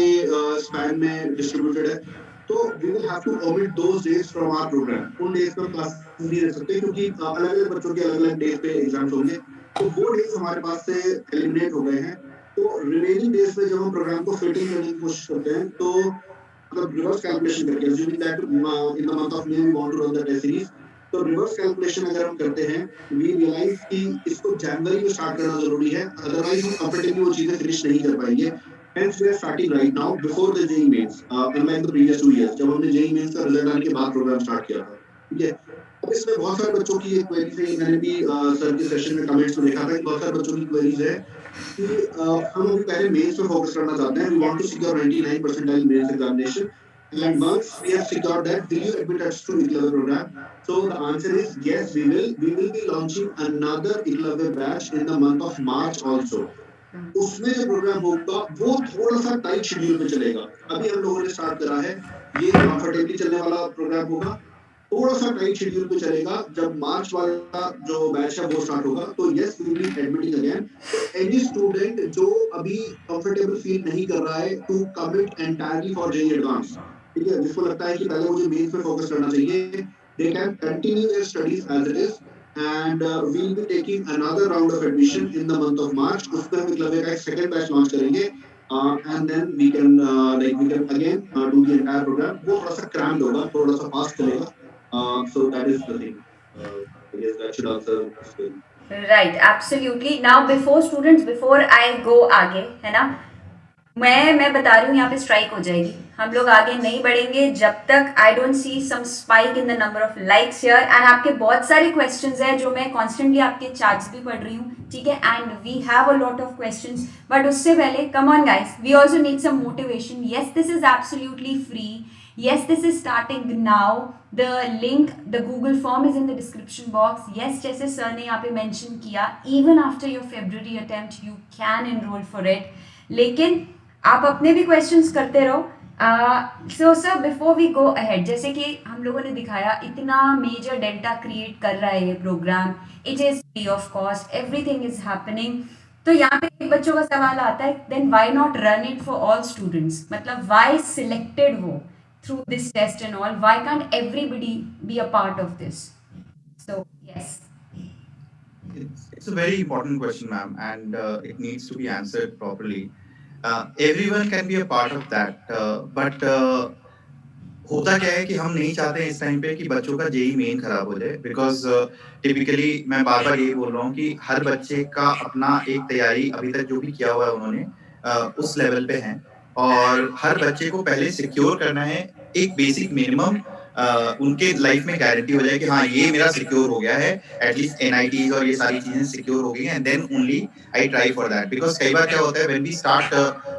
स्पैन में डिस्ट्रीब्यूटेड है। तो we will have to omit those days from our program। उन डेज पर क्लासेस नहीं रख सकते क्योंकि अलग अलग बच्चों के अलग अलग डेज पे एग्जाम्स होंगे, तो वो डेज हमारे पास से एलिमिनेट हो गए हैं। तो रिमेनिंग डेज पे जब हम प्रोग्राम को फिट इन करने की कोशिश करते हैं तो मतलब रिवर्स कैलकुलेशन करके, assuming that in the month of May we want to run the test series, तो रिवर्स कैलकुलेशन अगर हम करते हैं वी रियलाइज कि इसको जनवरी में स्टार्ट करना जरूरी है, अदरवाइज हम कंफर्टेबली वो चीजें फिनिश नहीं कर पाएंगे। Hence we are starting right now before the JEE mains, unlike the previous 2 years जब हमने JEE mains का रिजल्ट आने के बाद प्रोग्राम स्टार्ट किया था। ठीक है, अब इसमें बहुत सारे बच्चों की एक क्वेरी है, मैंने भी सर के सेशन में कमेंट्स में देखा था कि बहुत सारे बच्चों की क्वेरीज है कि हम अभी पहले मेंस पे फोकस करना चाहते हैं, we want to secure 99 percentile mains examination and once we have secured that, will you admit us to Eklavya program? So the answer is yes, we will. We will be launching another Eklavya batch in the month of March also. उसमें जो programme होगा वो थोड़ा सा tight schedule में चलेगा। अभी हम लोगों ने स्टार्ट करा है, ये कंफर्टेबली चलने वाला प्रोग्राम होगा, थोड़ा सा टाइट शेड्यूल पे चलेगा। जब मार्च वाला जो बैच है वो स्टार्ट होगा तो yes we will be admitting again. तो एनी स्टूडेंट जो अभी कंफर्टेबल फील नहीं कर रहा है to commit entirely for JEE advance, ठीक है, जिसको लगता है कि पहले मुझे मेंस पे फोकस करना चाहिए, they can continue their studies as it is and we'll be taking another round of admission in the month of March। उसमें हम एकलव्य का एक सेकंड बैच लॉन्च करेंगे and then we can we can again do the entire program। वो थोड़ा सा crammed होगा, थोड़ा सा फास्ट चलेगा। So that is the thing। I guess that should answer this query। Right, absolutely. Now before students, before I go आगे, है ना, मैं बता रही हूँ यहाँ पे स्ट्राइक हो जाएगी, हम लोग आगे नहीं बढ़ेंगे जब तक I don't see some spike in the number of likes here. And आपके बहुत सारे क्वेश्चंस हैं जो मैं कॉन्स्टेंटली आपके चार्ट्स भी पढ़ रही हूँ, ठीक है, and we have a lot of questions, but उससे पहले come on guys, we also need some motivation. Yes this is absolutely free, yes this is starting now, the link, the Google form is in the description box। yes जैसे sir ने यहाँ पे mention किया, even after your February attempt you can enroll for it, लेकिन आप अपने भी questions करते रहो। So sir before we go ahead, जैसे कि हम लोगों ने दिखाया इतना मेजर डेल्टा क्रिएट कर रहा है ये program, it is free of cost, everything is happening. तो यहाँ पे एक बच्चों का सवाल आता है, then why not run it for all students, मतलब व्हाई सिलेक्टेड वो through this test and all, why can't everybody be a part of this? So yes, It's a very important question, ma'am, and it needs to be answered properly। Everyone can be a part of that, but होता क्या है कि हम नहीं चाहते हैं इस time पे कि बच्चों का जेई मेन खराब हो जाए, बिकॉज टिपिकली मैं बार बार यही बोल रहा हूँ कि हर बच्चे का अपना एक तैयारी अभी तक जो भी किया हुआ है उन्होंने उस लेवल पे है, और हर बच्चे को पहले सिक्योर करना है एक बेसिक मिनिमम, उनके लाइफ में गारंटी हो जाए कि हाँ ये मेरा सिक्योर हो गया है, एटलीस्ट एनआईटीज और ये सारी चीजें सिक्योर हो गई हैं, and then only I try for that. Because कई बार क्या होता है when we start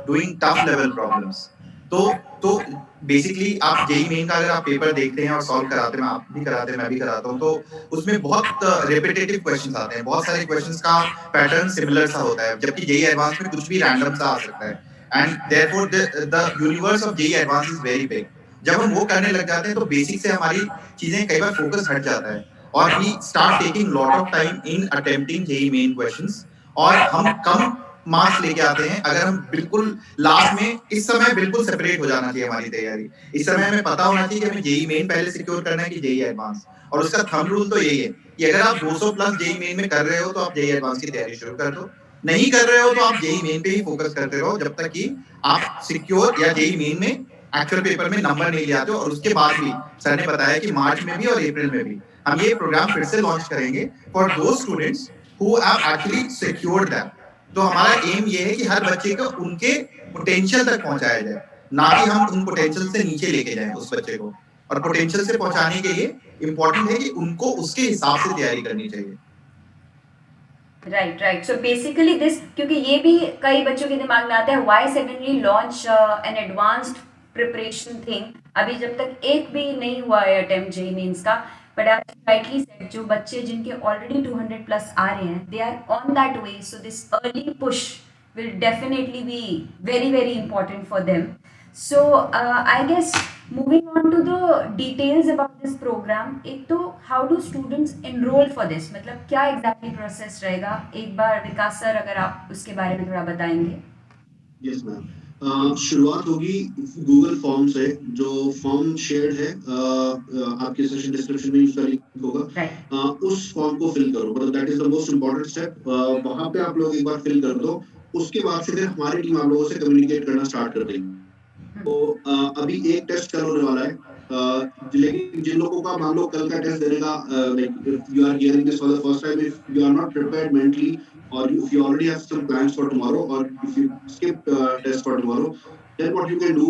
doing tough level problems, तो बेसिकली आप जेई मेन का अगर आप पेपर देखते हैं और सॉल्व कराते हैं, आप भी कराते हैं, मैं भी कराता हूँ, तो उसमें बहुत रिपीटेटिव क्वेश्चंस आते हैं, बहुत सारे क्वेश्चंस का पैटर्न सिमिलर सा होता है, जबकि जेई एडवांस में कुछ भी रैंडम सा आ सकता है, and therefore the universe of JEE advance is very big. जब हम वो करने लग जाते हैं तो बेसिक से हमारी चीजें कई बार फोकस हट जाता है, और we start taking lot of time in attempting JEE main questions, और हम कम मार्क्स लेके आते हैं। अगर हम बिल्कुल लास्ट में, इस समय बिल्कुल सेपरेट हो जाना चाहिए हमारी तैयारी, इस समय हमें पता होना चाहिए कि हमें जेई मेन पहले सिक्योर करना है कि जेई एडवांस, और उसका थंब रूल तो यही है कि अगर आप 200 प्लस जेई मेन में कर रहे हो तो आप जेई एडवांस की तैयारी शुरू कर दो, नहीं कर रहे हो तो आप जेई मेन पे ही फोकस करते रहो जब तक कि आप सिक्योर या जेई मेन में एक्चुअल पेपर में नंबर नहीं ले आते हो। और उसके बाद भी सर ने बताया कि मार्च में भी और अप्रैल में भी हम ये प्रोग्राम फिर से लॉन्च करेंगे फॉर दो students who have actually secured that. तो हमारा एम ये है कि हर बच्चे को उनके पोटेंशियल तक पहुंचाया जाए, ना कि हम उन पोटेंशियल से नीचे लेके जाएं उस बच्चे को, और पोटेंशियल से पहुंचाने के लिए इम्पोर्टेंट है कि उनको उसके हिसाब से तैयारी करनी चाहिए। राइट। सो बेसिकली दिस, क्योंकि ये भी कई बच्चों के दिमाग में आता है, why suddenly launch N advanced preparation thing, अभी जब तक एक भी नहीं हुआ है अटेम्प्ट जेईई मेंस का, but as you rightly said, जो बच्चे जिनके ऑलरेडी 200 प्लस आ रहे हैं, they are on that way, so this early push will definitely be very very important for them. So I guess moving on to the details about this program, एक तो how do students enroll for this, मतलब क्या exactly process रहेगा, एक बार विकास sir अगर आप उसके बारे में थोड़ा बताएंगे. यस मैम, शुरुआत होगी गूगल फॉर्म से, जो फॉर्म शेयर्ड है आपके सेशन डिस्क्रिप्शन में, उसका लिंक होगा. Right. उस फॉर्म को फिल करो, मतलब that is the most important step. वहां पे आप लोग एक बार फिल कर दो, उसके बाद से फिर हमारी टीम आप लोगों से कम्युनिकेट करना स्टार्ट कर देगी. तो अभी एक टेस्ट कल होने वाला है, लेकिन जिन लोगों का मान लो कल का टेस्ट देने का, like if you are hearing this for the first time, if you are not prepared mentally, or if you already have some plans for tomorrow, or if you skip test for tomorrow, then what you can do,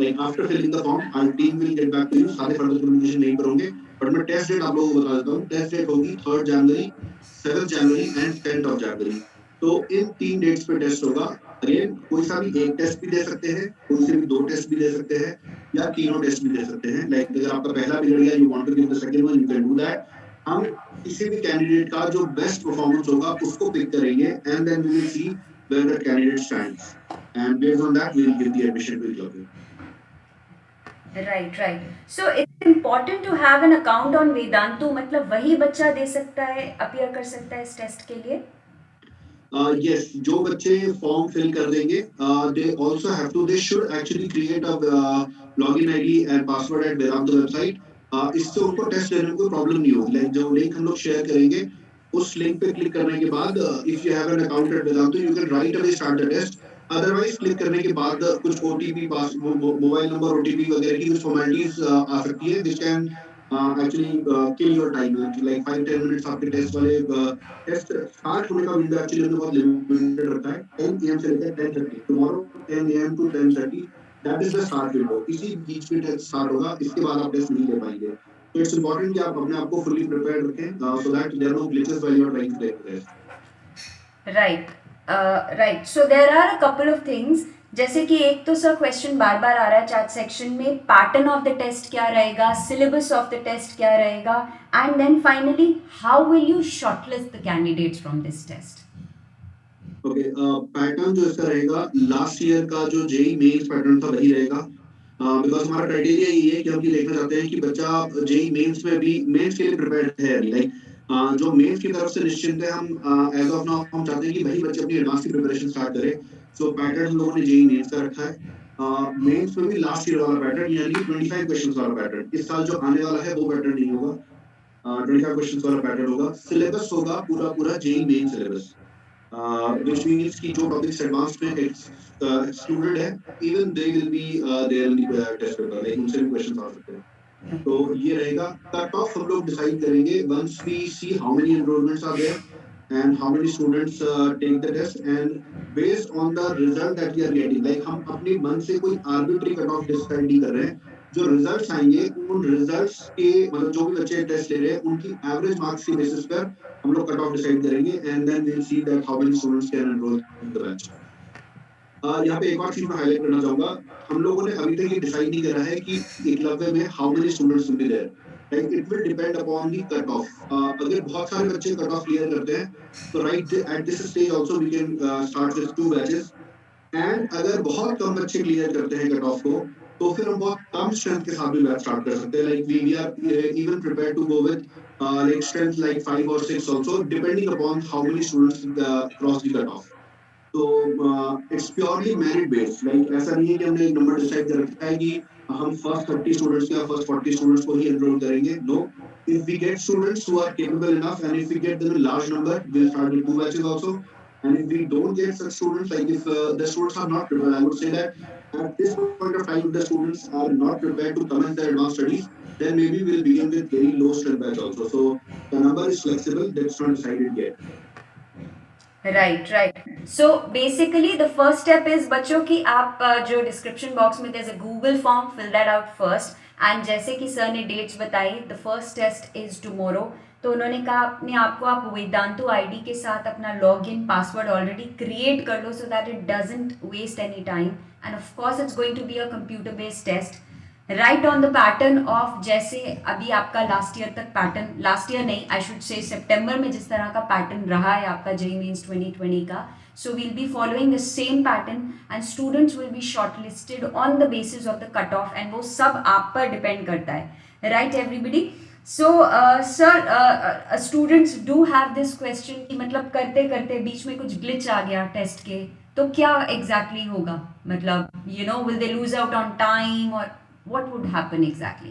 like after filling the form, our team will get back to you. सारे further communication नहीं करोगे, but मैं test date आप लोगों को बता देता हूँ. Test date होगी 3rd January, 7th January and 10th of January. तो इन 3 डेट्स पे टेस्ट होगा. अगेन कोई सा भी एक टेस्ट भी दे सकते हैं, कोई से भी 2 टेस्ट भी दे सकते हैं, या तीनों टेस्ट भी दे सकते हैं. लाइक अगर आपका पहला बिगड़ गया, you want to give the second one, you can do that. हम किसी भी कैंडिडेट का जो बेस्ट परफॉर्मेंस होगा उसको पिक करेंगे, and then we will see where the candidate stands, and based on that we will give the admission to the club. Right, right. So it's important to have an account on Vedantu, मतलब वही बच्चा दे सकता है, appear कर सकता है इस test के लिए. Yes, जो बच्चे फॉर्म फिल कर देंगे, they also have to, they should actually create a login ID and password at Vedantu website. इससे उनको टेस्ट देने में कोई प्रॉब्लम नहीं होगी. लाइक जो लिंक हम लोग शेयर करेंगे, उस लिंक पे क्लिक करने के बाद, if you have an account at Vedantu, you can right away start the test. Otherwise click करने के बाद कुछ ओटीपी, पास मोबाइल नंबर, ओटीपी वगैरह की कुछ फॉर्मेलिटीज आ सकती है, which can actually kill your time. Like 5-10 minutes आपके टेस्ट वाले, टेस्ट स्टार्ट होने का विंडो एक्चुअली हमने बहुत लिमिटेड रखा है, 10 AM से लेकर 10:30. Tomorrow 10 AM to 10:30, that is the start window. इसी बीच में टेस्ट स्टार्ट होगा, इसके बाद आप टेस्ट नहीं ले पाएंगे. तो इट्स इंपॉर्टेंट कि आप अपने आप को फुली प्रिपेयर्ड रखें, so that there are no glitches while you are trying to take test. Right. Right. So there are a couple of things. जैसे कि एक तो सर क्वेश्चन बार बार आ रहा है चैट सेक्शन में, पैटर्न ऑफ द टेस्ट क्या रहेगा, सिलेबस ऑफ द टेस्ट क्या रहेगा, and then finally how will you shortlist the candidates from this test. Okay, pattern जो इसका रहेगा, लास्ट ईयर का जो जेई मेंस पैटर्न था वही रहेगा, बिकॉज हमारा क्राइटेरिया ये है कि हम ये देखना चाहते हैं कि बच्चा जेई मेंस में भी मेंस के लिए प्रिपेयर्ड है. लाइक जो मेंस की तरफ से निश्चिंत है, हम एज ऑफ नाउ हम चाहते हैं कि वही बच्चे अपनी एडवांस की प्रिपरेशन स्टार्ट करें. सो पैटर्न हम लोगों ने जेई मेंस का रखा है. मेंस में भी लास्ट ईयर वाला पैटर्न, यानी 25 क्वेश्चंस वाला पैटर्न. इस साल जो आने वाला है वो पैटर्न नहीं होगा, 25 क्वेश्चंस वाला पैटर्न होगा. सिलेबस होगा पूरा JEE main syllabus, which means कि जो टॉपिक्स एडवांस में एक्सक्लूडेड है, even they will be there in the test paper, like उनसे भी क्वेश्चंस आ सकते हैं. तो ये रहेगा. कट ऑफ हम लोग डिसाइड करेंगे once we see how many enrollments are there and how many students take the test, and based on the result that we are getting, like हम अपने मन से कोई arbitrary cut off डिसाइड नहीं कर रहे हैं. जो रिजल्ट्स आएंगे, उन रिजल्ट्स के मतलब जो भी बच्चे टेस्ट ले रहे हैं उनकी एवरेज मार्क्स की बेसिस पर हम लोग कट ऑफ डिसाइड करेंगे, and then we will see that how many students can enroll in the batch. यहाँ पे एक और चीज मैं हाईलाइट करना चाहूंगा, हम लोगों ने अभी तक ये डिसाइड नहीं करा है कि एकलव्य में how many students will be there. Like it will depend upon the cut off. अगर बहुत सारे बच्चे कट ऑफ क्लियर करते हैं तो right at this stage also we can start with 2 batches. And अगर बहुत कम बच्चे क्लियर करते हैं कट ऑफ को, तो फिर हम बहुत कम स्ट्रेंथ के साथ भी बैच स्टार्ट कर सकते हैं. Like we are even prepared to go with like strength like 5 or 6 also, depending upon how many students cross the cut off. तो it's purely merit based. Like ऐसा नहीं है कि हमने एक नंबर डिसाइड कर रखा है कि हम फर्स्ट 30 स्टूडेंट्स या फर्स्ट 40 स्टूडेंट्स को ही एनरोल करेंगे. No, if we get students who are capable enough, and if we get them in large number, we'll start with 2 batches also. And if we don't get such students, like if the students are not prepared, I would say that at this point of time, if the students are not prepared to commence their advanced studies, then maybe we'll begin with very low strength batch also. So the number is flexible, that's not decided yet. Right. So basically the first step is बच्चों की आप जो description box में there's a Google form, fill that out first. And जैसे कि sir ने dates बताई, the first test is tomorrow. तो उन्होंने कहा अपने आप को आप वेदांतु आईडी के साथ अपना लॉगिन पासवर्ड ऑलरेडी क्रिएट कर लो, so that it doesn't waste any time. And of course it's going to be a computer based test. Right on the pattern of, जैसे अभी आपका लास्ट ईयर तक पैटर्न, लास्ट ईयर नहीं I should say सितंबर में जिस तरह का पैटर्न रहा है आपका जेईई मेंस 2020 का, so we'll be following the same pattern and students will be shortlisted on the basis of the cut off, and वो सब आप पर डिपेंड करता है, right everybody. So sir, students do have this question कि मतलब करते करते बीच में कुछ ग्लिच आ गया टेस्ट के, तो क्या एग्जैक्टली होगा, मतलब you know will they lose out on time और what would happen exactly?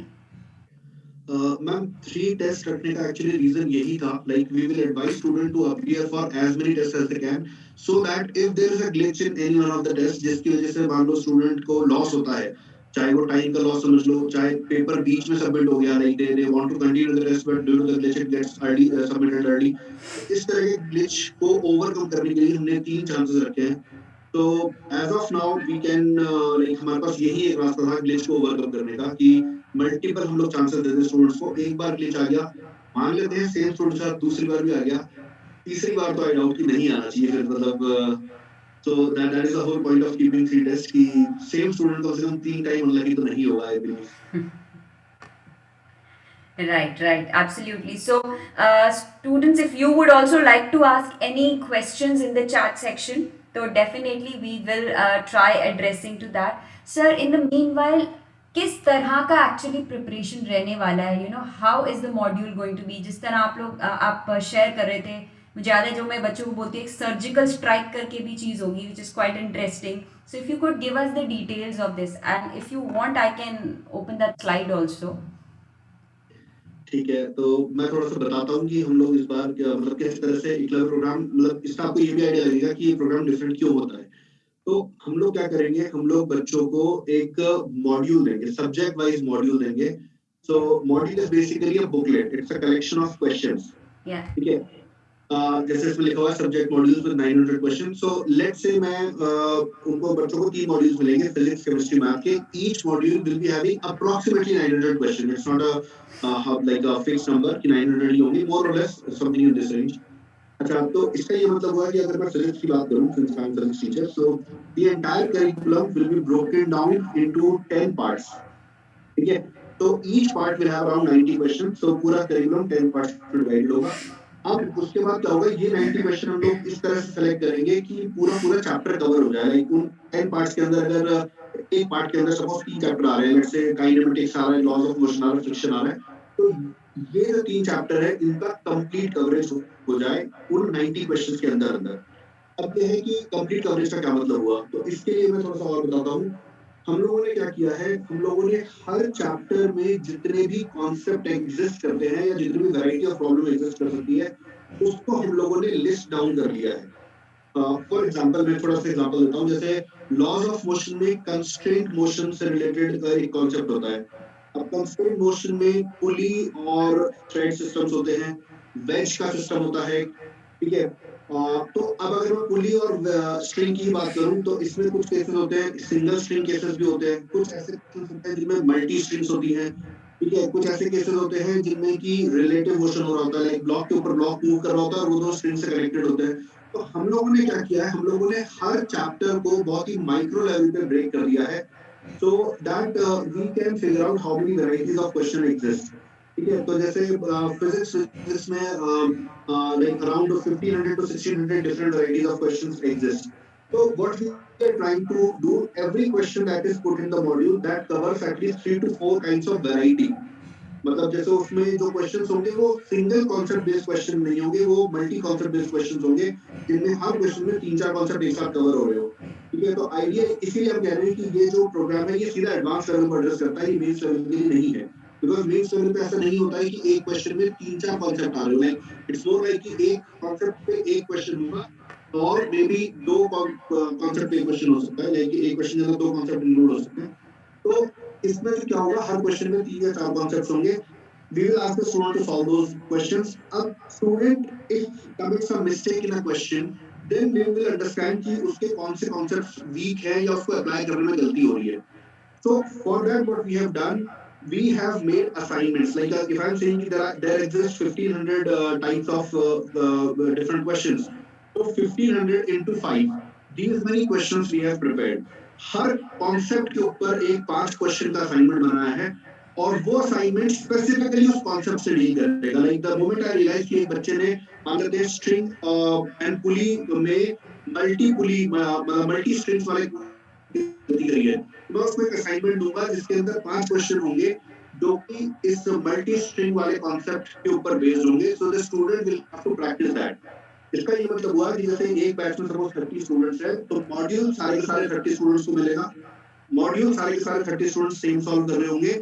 Ma'am 3 test रखने का एक्चुअली रीजन यही था, like we will advise student to appear for as many test as they can, so that if there is a glitch in any one of the test जिसकी वजह से मान लो student को loss होता है, चाहे वो टाइम का लॉस समझ लो, चाहे पेपर बीच में सबमिट हो गया, like they want to continue the test but due to the glitch it gets early submitted early, इस तरह के ग्लिच को ओवरकम करने के लिए हमने 3 चांसेस रखे हैं. तो as of now we can like हमारे पास यही एक रास्ता था ग्लिच को ओवरकम करने का कि मल्टीपल हम लोग चांसेस देते स्टूडेंट्स को. एक बार ग्लिच आ गया, मान लेते हैं सेम स्टूडेंट के साथ दूसरी बार भी आ गया, तीसरी बार तो आई डाउट कि नहीं आना चाहिए फिर, मतलब so that is the whole point of keeping 3 test कि सेम स्टूडेंट को सिर्फ 3 टाइम अनलकी तो नहीं होगा, I believe. Right, absolutely. So, students, if you would also like to ask any questions in the chat section, so definitely we will try addressing to that. Sir, in the meanwhile, किस तरह का actually preparation रहने वाला है, you know how is the module going to be, जिस तरह आप लोग आप शेयर कर रहे थे, मुझे याद है जो मैं बच्चों को बोलती हूँ, एक सर्जिकल स्ट्राइक करके भी चीज़ होगी which is quite interesting. So if you could give us the details of this and if you want I can open that slide also. ठीक है, तो मैं थोड़ा सा बताता हूँ कि हम लोग इस बार क्या मतलब किस तरह से एकलव्य प्रोग्राम, मतलब इसका आपको ये भी आइडिया लगेगा कि ये प्रोग्राम डिफरेंट क्यों होता है. तो हम लोग क्या करेंगे, हम लोग बच्चों को एक मॉड्यूल देंगे, सब्जेक्ट वाइज मॉड्यूल देंगे. So module is basically a booklet, it's a collection of questions. ठीक है, जैसे इसमें लिखा हुआ है subject modules with 900 question. So let's say मैं उनको बच्चों को 3 मॉड्यूल्स मिलेंगे, फिजिक्स, केमिस्ट्री, मैथ के. Each module will be having approximately 900 question. It's not like a fixed number कि 900 ही होंगे, more or less something in this range. अच्छा, तो इसका ये मतलब हुआ कि अगर मैं फिजिक्स की बात करूं, since I'm physics teacher, so the entire curriculum will be broken down into 10 parts. ठीक है, तो each part will have around 90 questions. so पूरा curriculum 10 parts में divided होगा. अब उसके बाद क्या होगा, ये 90 क्वेश्चन हम लोग इस तरह से सेलेक्ट करेंगे कि पूरा चैप्टर कवर हो जाए. लाइक उन 10 पार्ट्स के अंदर अगर एक पार्ट के अंदर सपोज 3 चैप्टर आ रहे हैं, लेट्स से काइनेमेटिक्स आ रहा है, लॉज ऑफ मोशन आ रहा है, फ्रिक्शन आ रहा है, तो ये जो 3 चैप्टर है इनका कंप्लीट कवरेज हो जाए उन 90 क्वेश्चंस के अंदर. अब ये है कि कंप्लीट कवरेज का क्या मतलब हुआ, तो इसके लिए मैं थोड़ा सा और बताता हूँ. हम लोगों ने क्या किया है, हम लोगों ने हर चैप्टर में जितने भी कॉन्सेप्ट एग्जिस्ट करते हैं या जितनी भी वैरायटी ऑफ प्रॉब्लम एग्जिस्ट कर सकती है, उसको हम लोगों ने लिस्ट डाउन कर लिया है. फॉर एग्जांपल मैं थोड़ा सा एग्जांपल देता हूँ. जैसे लॉज ऑफ मोशन में कंस्ट्रेंट मोशन से रिलेटेड एक कॉन्सेप्ट होता है. अब कंस्ट्रेंट मोशन में पुली और थ्रेड सिस्टम्स होते हैं, वेज का सिस्टम होता है. ठीक है, तो अब अगर मैं पुली और स्ट्रिंग की बात करूं तो इसमें कुछ केसेस होते हैं सिंगल स्ट्रिंग केसेस भी होते हैं, कुछ ऐसे केसेस होते हैं जिनमें मल्टी स्ट्रिंग्स होती हैं. ठीक है, कुछ ऐसे केसेस होते हैं जिनमें कि रिलेटिव मोशन हो रहा होता है, लाइक ब्लॉक के ऊपर ब्लॉक मूव कर रहा होता है और वो 2 स्ट्रिंग से कनेक्टेड होते हैं. तो हम लोगों ने क्या किया है, हम लोगों ने हर चैप्टर को बहुत ही माइक्रो लेवल पे ब्रेक कर दिया है, so that we can figure out how many varieties of question exist. ठीक है, तो जैसे फिजिक्स में like around 1500 to 1600 different varieties of questions exist. So what we are trying to do, every question that is put in the module that covers at least 3 to 4 kinds of variety. मतलब जैसे उसमें जो questions होंगे वो single concept based question नहीं होंगे, वो multi concept based questions होंगे जिनमें हर क्वेश्चन में 3-4 कॉन्सेप्ट एक साथ कवर हो रहे हो. ठीक है, तो आइडिया इसीलिए हम कह रहे हैं कि ये जो प्रोग्राम है ये सीधा एडवांस लेवल पर एड्रेस करता है, ये मेंस लेवल के लिए नहीं है. बिकॉज मेंस लेवल पे ऐसा नहीं होता है कि एक क्वेश्चन में 3-4 कॉन्सेप्ट आ रहे हो. लाइक इट्स मोर लाइक कि एक कॉन्सेप्ट पे एक क्वेश्चन होगा और मे बी 2 कॉन्सेप्ट पे एक क्वेश्चन हो सकता है, लाइक एक क्वेश्चन के अंदर 2 कॉन्सेप्ट इंक्लूड हो सकते हैं. तो इसमें से क्या होगा, हर क्वेश्चन में 3 या 4 कॉन्सेप्ट्स होंगे. We will ask the student to solve those questions. अब student if commits a mistake in a question, then we will understand कि उसके कौन से concepts weak है या उसको apply करने में गलती हो रही है. So for that what we have done, we have made assignments. Like if I am saying there exist 1500 types of different questions, so 1500 into 5. these many questions we have prepared. Her concept के ऊपर एक 5 question का assignment बनाया है और वो assignment specifically उस concept से डील करेगा. Like the moment I realise कि एक बच्चे ने मान लेते हैं स्ट्रिंग एंड पुली में मल्टी स्ट्रिंग्स वाले गलती करी है, मैं उसको एक असाइनमेंट दूंगा जिसके अंदर 5 क्वेश्चन होंगे जो कि इस मल्टी स्ट्रिंग वाले कॉन्सेप्ट के ऊपर बेस्ड होंगे. So the student will have to practise that. इसका ये मतलब हुआ कि जैसे एक बैच में सपोज 30 स्टूडेंट्स है तो मॉड्यूल सारे के सारे 30 स्टूडेंट्स को मिलेगा. मॉड्यूल सारे के सारे 30 स्टूडेंट्स सेम सॉल्व कर रहे होंगे,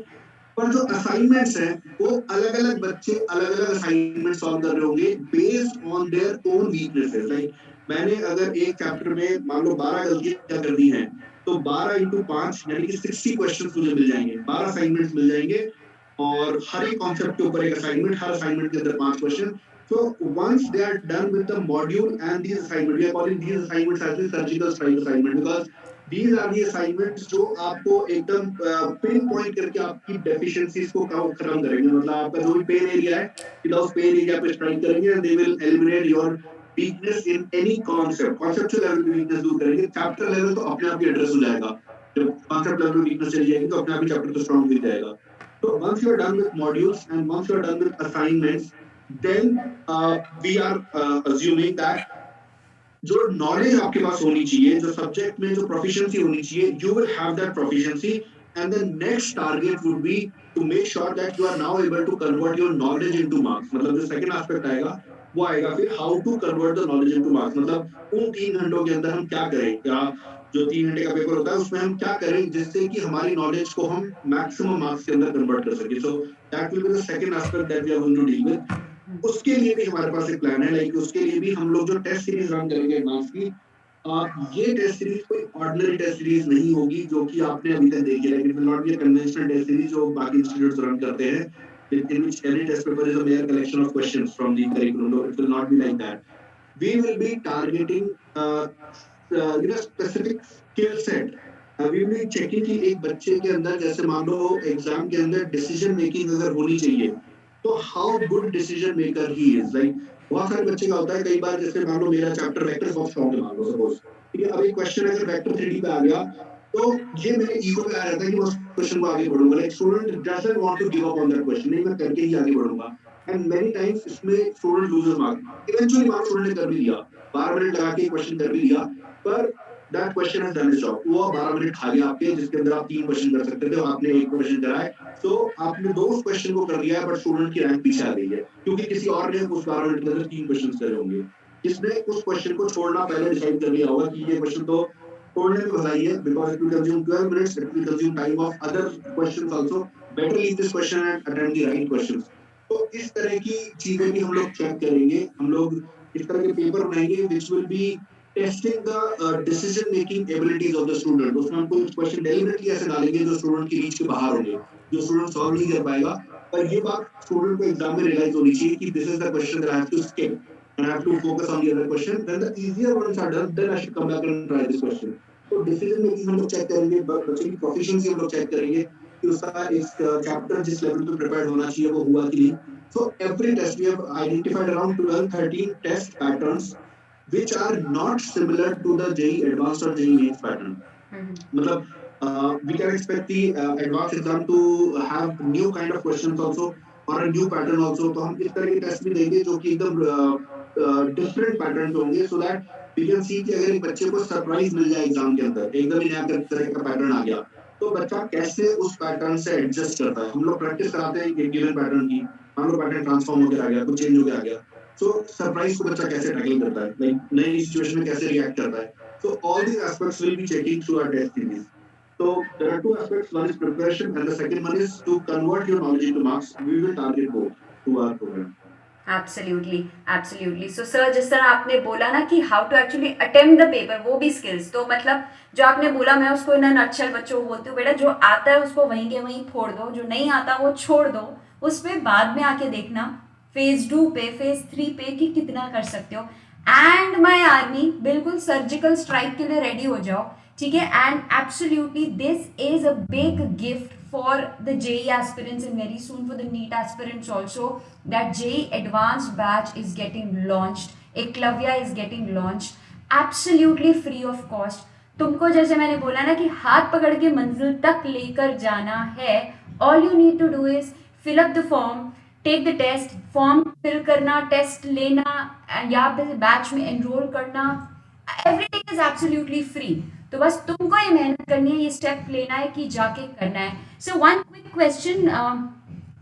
पर जो असाइनमेंट्स हैं वो अलग अलग बच्चे अलग अलग असाइनमेंट सॉल्व कर रहे होंगे based on their own weaknesses. Like मैंने अगर एक चैप्टर में मान लो 12 गलतियां कर दी हैं तो 12 into 5 यानी कि 60 क्वेश्चंस मुझे मिल जाएंगे, 12 असाइनमेंट्स मिल जाएंगे और हर एक कॉन्सेप्ट के ऊपर एक असाइनमेंट, हर असाइनमेंट के अंदर 5 question. So once they are done with the module and these assignments, we are calling these assignments as the surgical strike assignment because these are the assignments जो आपको एकदम पिन पॉइंट करके आपकी deficiencies को खत्म करेंगे. मतलब आपका जो भी पेन एरिया है सीधा उस पेन एरिया पे स्ट्राइक करेंगे and they will eliminate your weakness in any concept. Conceptual level पे वीकनेस दूर करेंगे. चैप्टर लेवल तो अपने आप ही एड्रेस हो जाएगा. जब कॉन्सेप्ट लेवल पे वीकनेस चली जाएगी तो अपने आप ही चैप्टर तो स्ट्रांग हो जाएगा. So once you are done with modules and once you are done with assignments, then we are assuming that जो नॉलेज आपके पास होनी चाहिए, जो सब्जेक्ट में जो प्रोफिशिएंसी होनी चाहिए, you will have that proficiency and the next target would be to make sure that you are now able to convert your knowledge into marks. मतलब जो सेकंड एस्पेक्ट आएगा वो आएगा फिर how to convert the knowledge into marks. मतलब उन 3 घंटों के अंदर हम क्या करें, या जो 3 घंटे का पेपर होता है उसमें हम क्या करें जिससे कि हमारी नॉलेज को हम मैक्सिमम मार्क्स के अंदर कन्वर्ट कर सके. So that will be the second aspect that we are going to deal with. उसके लिए भी हमारे पास एक प्लान है. लाइक उसके लिए भी हम लोग जो टेस्ट सीरीज रन करेंगे एडवांस की, ये टेस्ट सीरीज कोई ऑर्डिनरी टेस्ट सीरीज नहीं होगी जो कि आपने अभी तक देखी है. It will not be a conventional test series जो बाकी इंस्टीट्यूट्स रन करते हैं in which every test paper is a mere collection of questions from the curriculum. No, it will not be like that. We will be targeting specific skill set. We will be checking कि एक बच्चे के अंदर जैसे मान लो exam के अंदर decision making अगर होनी चाहिए तो how good decision maker he is. Like बहुत सारे बच्चे का होता है, कई बार जैसे मान लो मेरा चैप्टर वेक्टर्स ऑफ साउंड मान लो सपोज, ठीक है, अब एक क्वेश्चन अगर वेक्टर 3D पे आ गया तो ये मेरे ईगो पे आ जाता है कि मैं उस क्वेश्चन को आगे बढ़ूंगा. Like student doesn't want to give up on that question, नहीं मैं करके ही आगे बढ़ूंगा. एंड मेनी टाइम्स इसमें स्टूडेंट लूजेस मार्क. इवेंचुअली मान स्टूडेंट ने कर भी लिया, 12 मिनट लगा के क्वेश्चन कर भी लिया, पर that question has done it's job. वो 12 मिनट खा गया आपके, जिसके अंदर आप 3 क्वेश्चन कर सकते थे, आपने एक क्वेश्चन करा है. तो आपने 2 क्वेश्चन को कर लिया है, बट स्टूडेंट की रैंक पीछे आ गई है क्योंकि किसी और ने उस 12 मिनट के अंदर 3 क्वेश्चन करे होंगे. जिसने उस क्वेश्चन को छोड़ना पहले डिसाइड कर लिया होगा कि ये क्वेश्चन तो छोड़ने में भलाई है because it will consume 12 minutes, it will consume time of other questions also. Better leave this question and attempt the right questions. तो इस तरह की चीजें भी हम लोग चेक करेंगे. हम लोग इस तरह के पेपर बनाएंगे which will be testing the decision making abilities of the student. उसमें हम कुछ क्वेश्चन डेलिबरेटली ऐसे डालेंगे जो स्टूडेंट की रीच के बाहर होंगे, जो स्टूडेंट सॉल्व नहीं कर पाएगा. पर ये बात स्टूडेंट को एग्जाम में रियलाइज होनी चाहिए कि this is the question that I have to skip and I have to focus on the other question. When the easier ones are done, then I should come back and try this question. तो decision making हम लोग check करेंगे, बच्चे की proficiency हम लोग check करेंगे कि उसका एक चैप्टर जिस लेवल पे प्रिपेयर्ड होना चाहिए वो हुआ कि नहीं. So every test we have identified around 12-13 test patterns which are not similar to the JEE advanced or JEE mains pattern. मतलब we can expect the advanced exam to have new kind of questions also और a new pattern also. तो हम इस तरह के test भी देंगे जो कि एकदम डिफरेंट पैटर्न होंगे so that we can see कि अगर एक बच्चे को सरप्राइज मिल जाए एग्जाम के अंदर, एकदम ही नया तरह का पैटर्न आ गया, तो बच्चा कैसे उस पैटर्न से एडजस्ट करता है. हम लोग प्रैक्टिस कराते हैं एक गिवन पैटर्न की, मान लो पैटर्न ट्रांसफॉर्म होकर आ गया, कुछ चेंज होकर आ गया, तो सरप्राइज को बच्चा कैसे टैकल करता है, लाइक नई सिचुएशन में कैसे रिएक्ट करता है. So all these aspects will be checking through our test series. So there are 2 aspects. One is preparation and the second one is to convert your knowledge into marks. We will target both through our program. Absolutely absolutely. So sir जिस तरह आपने बोला ना कि how to actually attempt the paper, वो भी skills, तो मतलब जो आपने बोला मैं उसको इन नटशल बच्चों को बोलती हूँ, बेटा जो आता है उसको वहीं के वहीं फोड़ दो, जो नहीं आता वो छोड़ दो, उस पर बाद में आके देखना फेज 2 पे फेज 3 पे कि कितना कर सकते हो. एंड माई आर्मी, बिल्कुल सर्जिकल स्ट्राइक के लिए रेडी हो जाओ, ठीक है. And absolutely this is a big gift for the JEE aspirants and very soon for the NEET aspirants also, that JEE advanced batch is getting launched, Eklavya is getting launched, absolutely free of cost. तुमको जैसे मैंने बोला ना कि हाथ पकड़ के मंजिल तक लेकर जाना है। All you need to do is fill up the form, take the test, form fill करना, टेस्ट लेना, यहाँ पे बैच में एनरोल करना, एवरीथिंग इज एब्सोल्युटली फ्री। तो बस तुमको ये मेहनत करनी है, ये स्टेप लेना है कि जाके करना है। So one quick question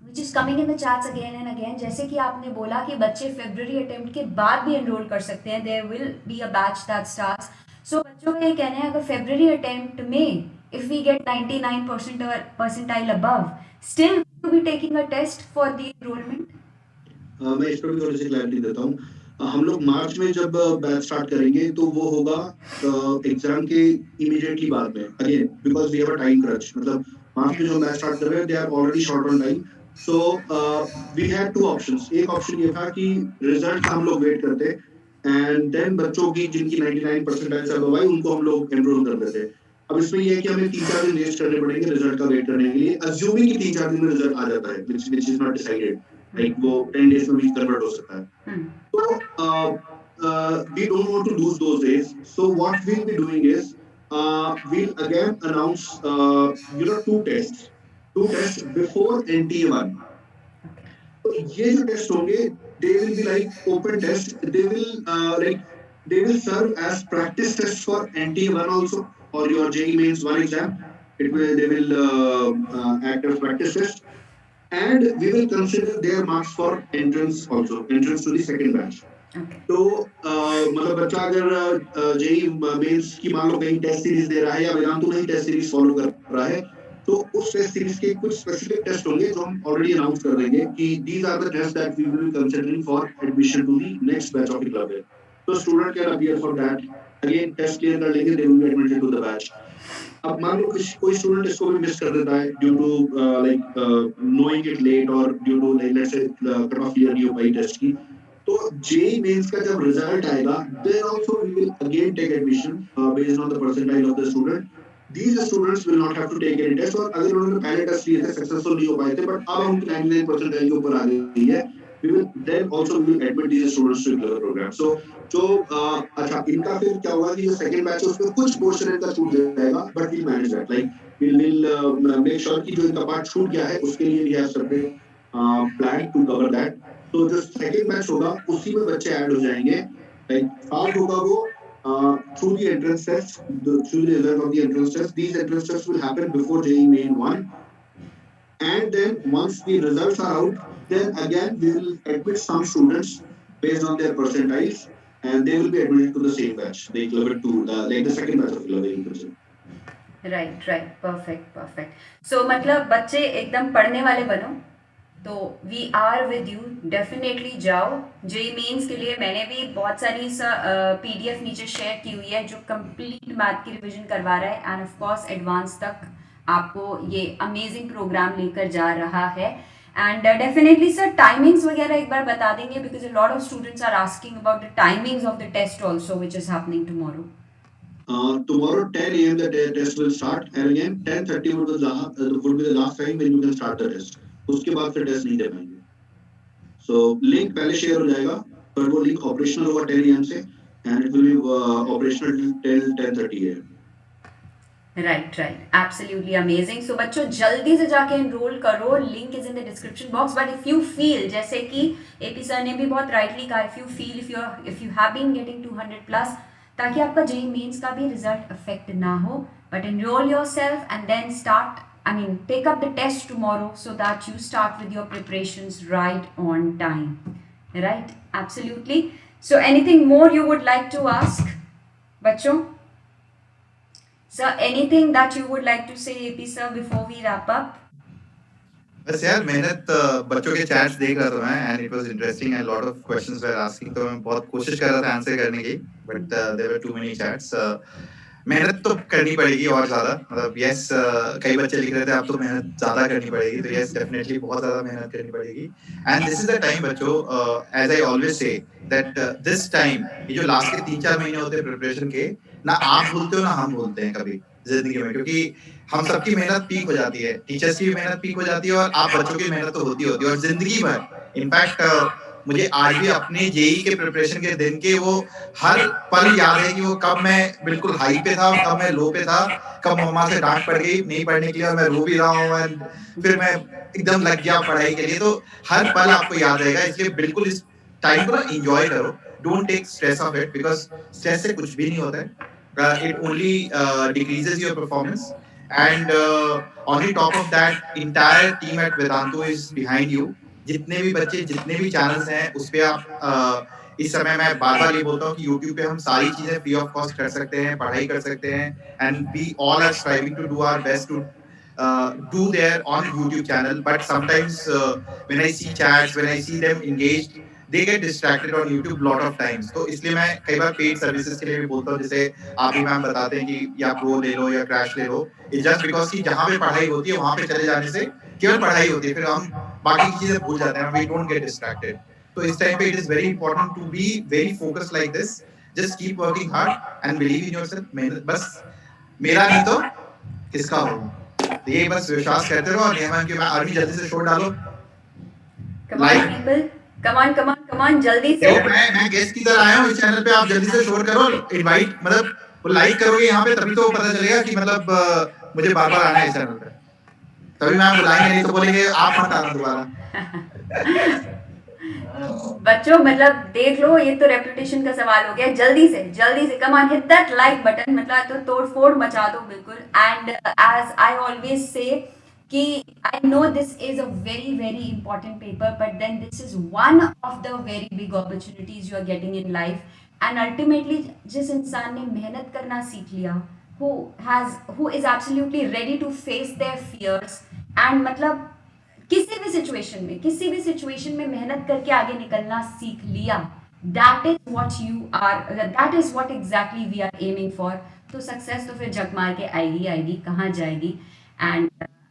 which is coming in the chats again and again, जैसे कि आपने बोला कि बच्चे फेब्रुअरी अटेम्प्ट के बाद भी एनरोल कर सकते हैं, there will be a batch that starts. सो बच्चों का ये कहना है अगर फेब्रुअरी अटेम्प्ट में if we get 99% percentile above, still will be taking a test for the enrollment? मैं इस पर भी थोड़ी सी क्लैरिटी देता हूँ। हम लोग मार्च में जब बैच स्टार्ट करेंगे तो वो होगा एग्जाम के इमीडिएटली बाद में, again because we have a time crunch. मतलब मार्च में जो बैच स्टार्ट कर रहे हैं they are already short on time. So we had two options. एक ऑप्शन ये था कि रिजल्ट का हम लोग वेट करते एंड देन बच्चों की जिनकी 99% से अबव आई उनको हम लोग एनरोल कर देते। अब इसमें ये है कि हमें 3-4 दिन वेस्ट करने पड़ेंगे रिजल्ट का वेट करने के लिए, अज्यूमिंग कि 3-4 दिन में रिजल्ट आ जाता है, which is not decided, like वो 10 days में भी कन्वर्ट हो सकता है। तो we don't want to lose those days, so what we'll be doing is we'll again announce two tests before NTA1. तो ये जो टेस्ट होंगे they will be like open test, they will serve as practice tests for NTA1 also, or your JEE Mains 1 exam. They will act as practice test, and we will consider their marks for entrance also, entrance to the second batch. तो मतलब बच्चा अगर JEE mains की मान लो कहीं test series दे रहा है या वेदांतु नहीं टेस्ट सीरीज फॉलो कर रहा है, तो उस टेस्ट सीरीज के कुछ स्पेसिफिक टेस्ट होंगे जो हम ऑलरेडी अनाउंस कर देंगे कि these are the test that we will be considering for admission to the next batch of the club. तो student can appear for that, again test clear कर लेंगे, they will be admitted to the batch. अब मान लो कोई student इसको भी miss कर देता है due to knowing it late और due to let's say cut off clear नहीं हो पाई टेस्ट की, तो जेई मेंस का जब रिजल्ट आएगा then also we will again take admission based on the percentile of the student. These students will not have to take any test, और अगर उन्होंने पहले टेस्ट लिए थे सक्सेसफुल नहीं हो पाए थे बट अब उनकी 99% के ऊपर आ गई है, we will then also we will admit these students to the program. So अच्छा इनका फिर क्या होगा कि जो सेकंड बैच है उसमें कुछ पोर्शन इनका छूट जाएगा, but we'll manage that, like we'll make sure कि जो इनका पार्ट छूट गया है उसके लिए we have separate plan to cover that. तो जो सेकंड बैच होगा उसी में बच्चे ऐड हो जाएंगे, like पार्ट होगा वो through the entrance test, through the result of the entrance test. These entrance tests will happen before JEE Main 1, and then once the results are out, then again we will admit some students based on their percentiles, and they will be admitted to the same batch, the level 2, like the second batch of level 1%. Right, perfect. So मतलब बच्चे एकदम पढ़ने वाले बनो, तो we are with you, definitely जाओ। JEE mains के लिए मैंने भी बहुत सारी पीडीएफ नीचे शेयर की हुई है जो कंप्लीट मैथ की रिवीजन करवा रहा है, एंड ऑफ कोर्स एडवांस तक आपको ये अमेजिंग प्रोग्राम लेकर जा रहा है। एंड डेफिनेटली सर टाइमिंग्स वगैरह एक बार बता देंगे, because a lot of students are asking about the timings of the test also which is happening tomorrow. Tomorrow 10 a.m. the test will start, and again 10:30 would be the last time when you can start the test. उसके बाद फिर test नहीं दे पाएंगे। So link पहले share हो जाएगा, पर वो लिंक ऑपरेशनल होगा 10 AM से, and it will be operational till 10:30 AM। Right, absolutely amazing. So बच्चों जल्दी से जाके एनरोल करो, link is in the description box. But if you feel, जैसे कि एपी सर ने भी बहुत राइटली कहा, if you feel if you have been getting 200+, ताकि आपका जेई मेंस का भी रिजल्ट अफेक्ट ना हो, but enroll yourself and then start, take up the test tomorrow so that you start with your preparations right on time. Right? Absolutely. So anything more you would like to ask, bachcho? Sir, anything that you would like to say, AP sir, before we wrap up? बस यार मेहनत बच्चों के chats देख रहा था मैं, and it was interesting and lot of questions were asking, तो मैं बहुत कोशिश कर रहा था आंसर करने की, but there were too many chats. मेहनत तो करनी पड़ेगी और ज्यादा, मतलब यस कई बच्चे लिख रहे थे अब तो मेहनत ज्यादा करनी पड़ेगी, तो यस डेफिनेटली बहुत ज्यादा मेहनत करनी पड़ेगी। And this is the time बच्चों, as I always say that this time, ये जो लास्ट के 3-4 महीने होते हैं प्रिपरेशन के, ना आप भूलते हो ना हम भूलते हैं कभी जिंदगी में, क्योंकि हम सबकी मेहनत पीक हो जाती है, टीचर्स की मेहनत पीक हो जाती है, और आप बच्चों की मेहनत तो होती है, और जिंदगी भर इनफैक्ट मुझे आज भी अपने जेई के प्रिपरेशन के दिन के वो हर पल याद है कि वो कब मैं बिल्कुल हाई पे था, कब मैं लो पे था, कब मम्मा से डांट पड़ गई नहीं पढ़ने के लिए और मैं रो भी रहा हूँ, एंड फिर मैं एकदम लग गया पढ़ाई के लिए। तो हर पल आपको याद रहेगा, इसलिए बिल्कुल इस टाइम को ना एंजॉय करो, don't take stress of it, because stress से कुछ भी नहीं होता है, it only decreases your performance. And on the top of that, entire team at Vedantu is behind you. जितने भी बच्चे, जितने भी चैनल्स हैं, उस पे आप इस समय मैं बार बार ये बोलता हूँ कि YouTube पे हम सारी चीजें फ्री ऑफ कॉस्ट कर सकते हैं, पढ़ाई कर सकते हैं, and we all are striving to do our best to do there on YouTube channel. But sometimes when I see chats, when I see them engaged, they get distracted on YouTube lot of times. तो इसलिए मैं कई बार paid services के लिए भी बोलता हूँ, जैसे आप ही मैम बताते हैं कि या प्रो ले लो या क्रैश ले लो, इट्स जस्ट बिकॉज कि जहाँ पे पढ़ाई होती है वहाँ पे चले जाने से केवल पढ़ाई होती है, फिर हम बाकी की चीजें भूल जाते हैं, वी डोंट गेट डिस्ट्रैक्टेड। तो इस टाइम पे it is very important to be very focused like this, just keep working hard and believe in yourself. मेहनत बस मेरा नहीं तो किसका होगा, ये बस विश्वास करते रहो। और नेहा मैम की आर्मी जल्दी से शो डालो, लाइक पीपल, कम ऑन जल्दी से। मैं गेस्ट की तरह आया हूँ इस चैनल पे, आप जल्दी से शोर करो, इनवाइट मतलब लाइक करोगे यहाँ पे तभी तो पता चलेगा कि मतलब मुझे बार बार आना है इस चैनल पे, तभी मैम बुलाएंगे, नहीं तो बोलेंगे आप मत आना दोबारा। बच्चों मतलब देख लो, ये तो रेपुटेशन का सवाल हो गया। जल्दी से come on, hit that like button, मतलब तो तोड़ फोड़ मचा दो बिल्कुल। And as I always say कि I know this is a very very important paper, but then this is one of the very big opportunities you are getting in life. And ultimately जिस इंसान ने मेहनत करना सीख लिया, who is absolutely ready to face their fears, and मतलब किसी भी सिचुएशन में मेहनत करके आगे निकलना सीख लिया, that is what exactly we are aiming for. तो सक्सेस तो फिर जग मार के आएगी, कहाँ जाएगी। And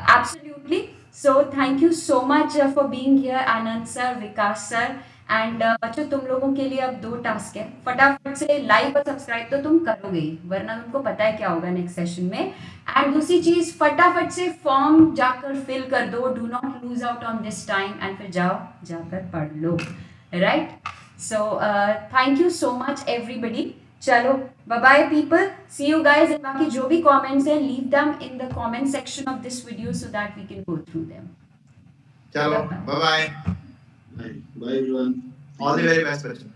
absolutely, so thank you so much for being here Anand sir, Vikas sir. एंड बच्चों तुम लोगों के लिए अब 2 टास्क है, फटाफट से लाइक और सब्सक्राइब तो तुम करोगे ही, वरना तुमको पता है क्या होगा नेक्स्ट सेशन में। एंड दूसरी चीज, फटाफट से फॉर्म जाकर फिल कर दो, do not lose out on this time, and फिर जाकर पढ़ लो, right. So thank you so much everybody. चलो bye bye people, see you guys. And बाकी जो भी कमेंट्स हैं, leave them in the comment section of this video so that we can go through them. चलो bye bye, Bye everyone. All the very best, bachcho.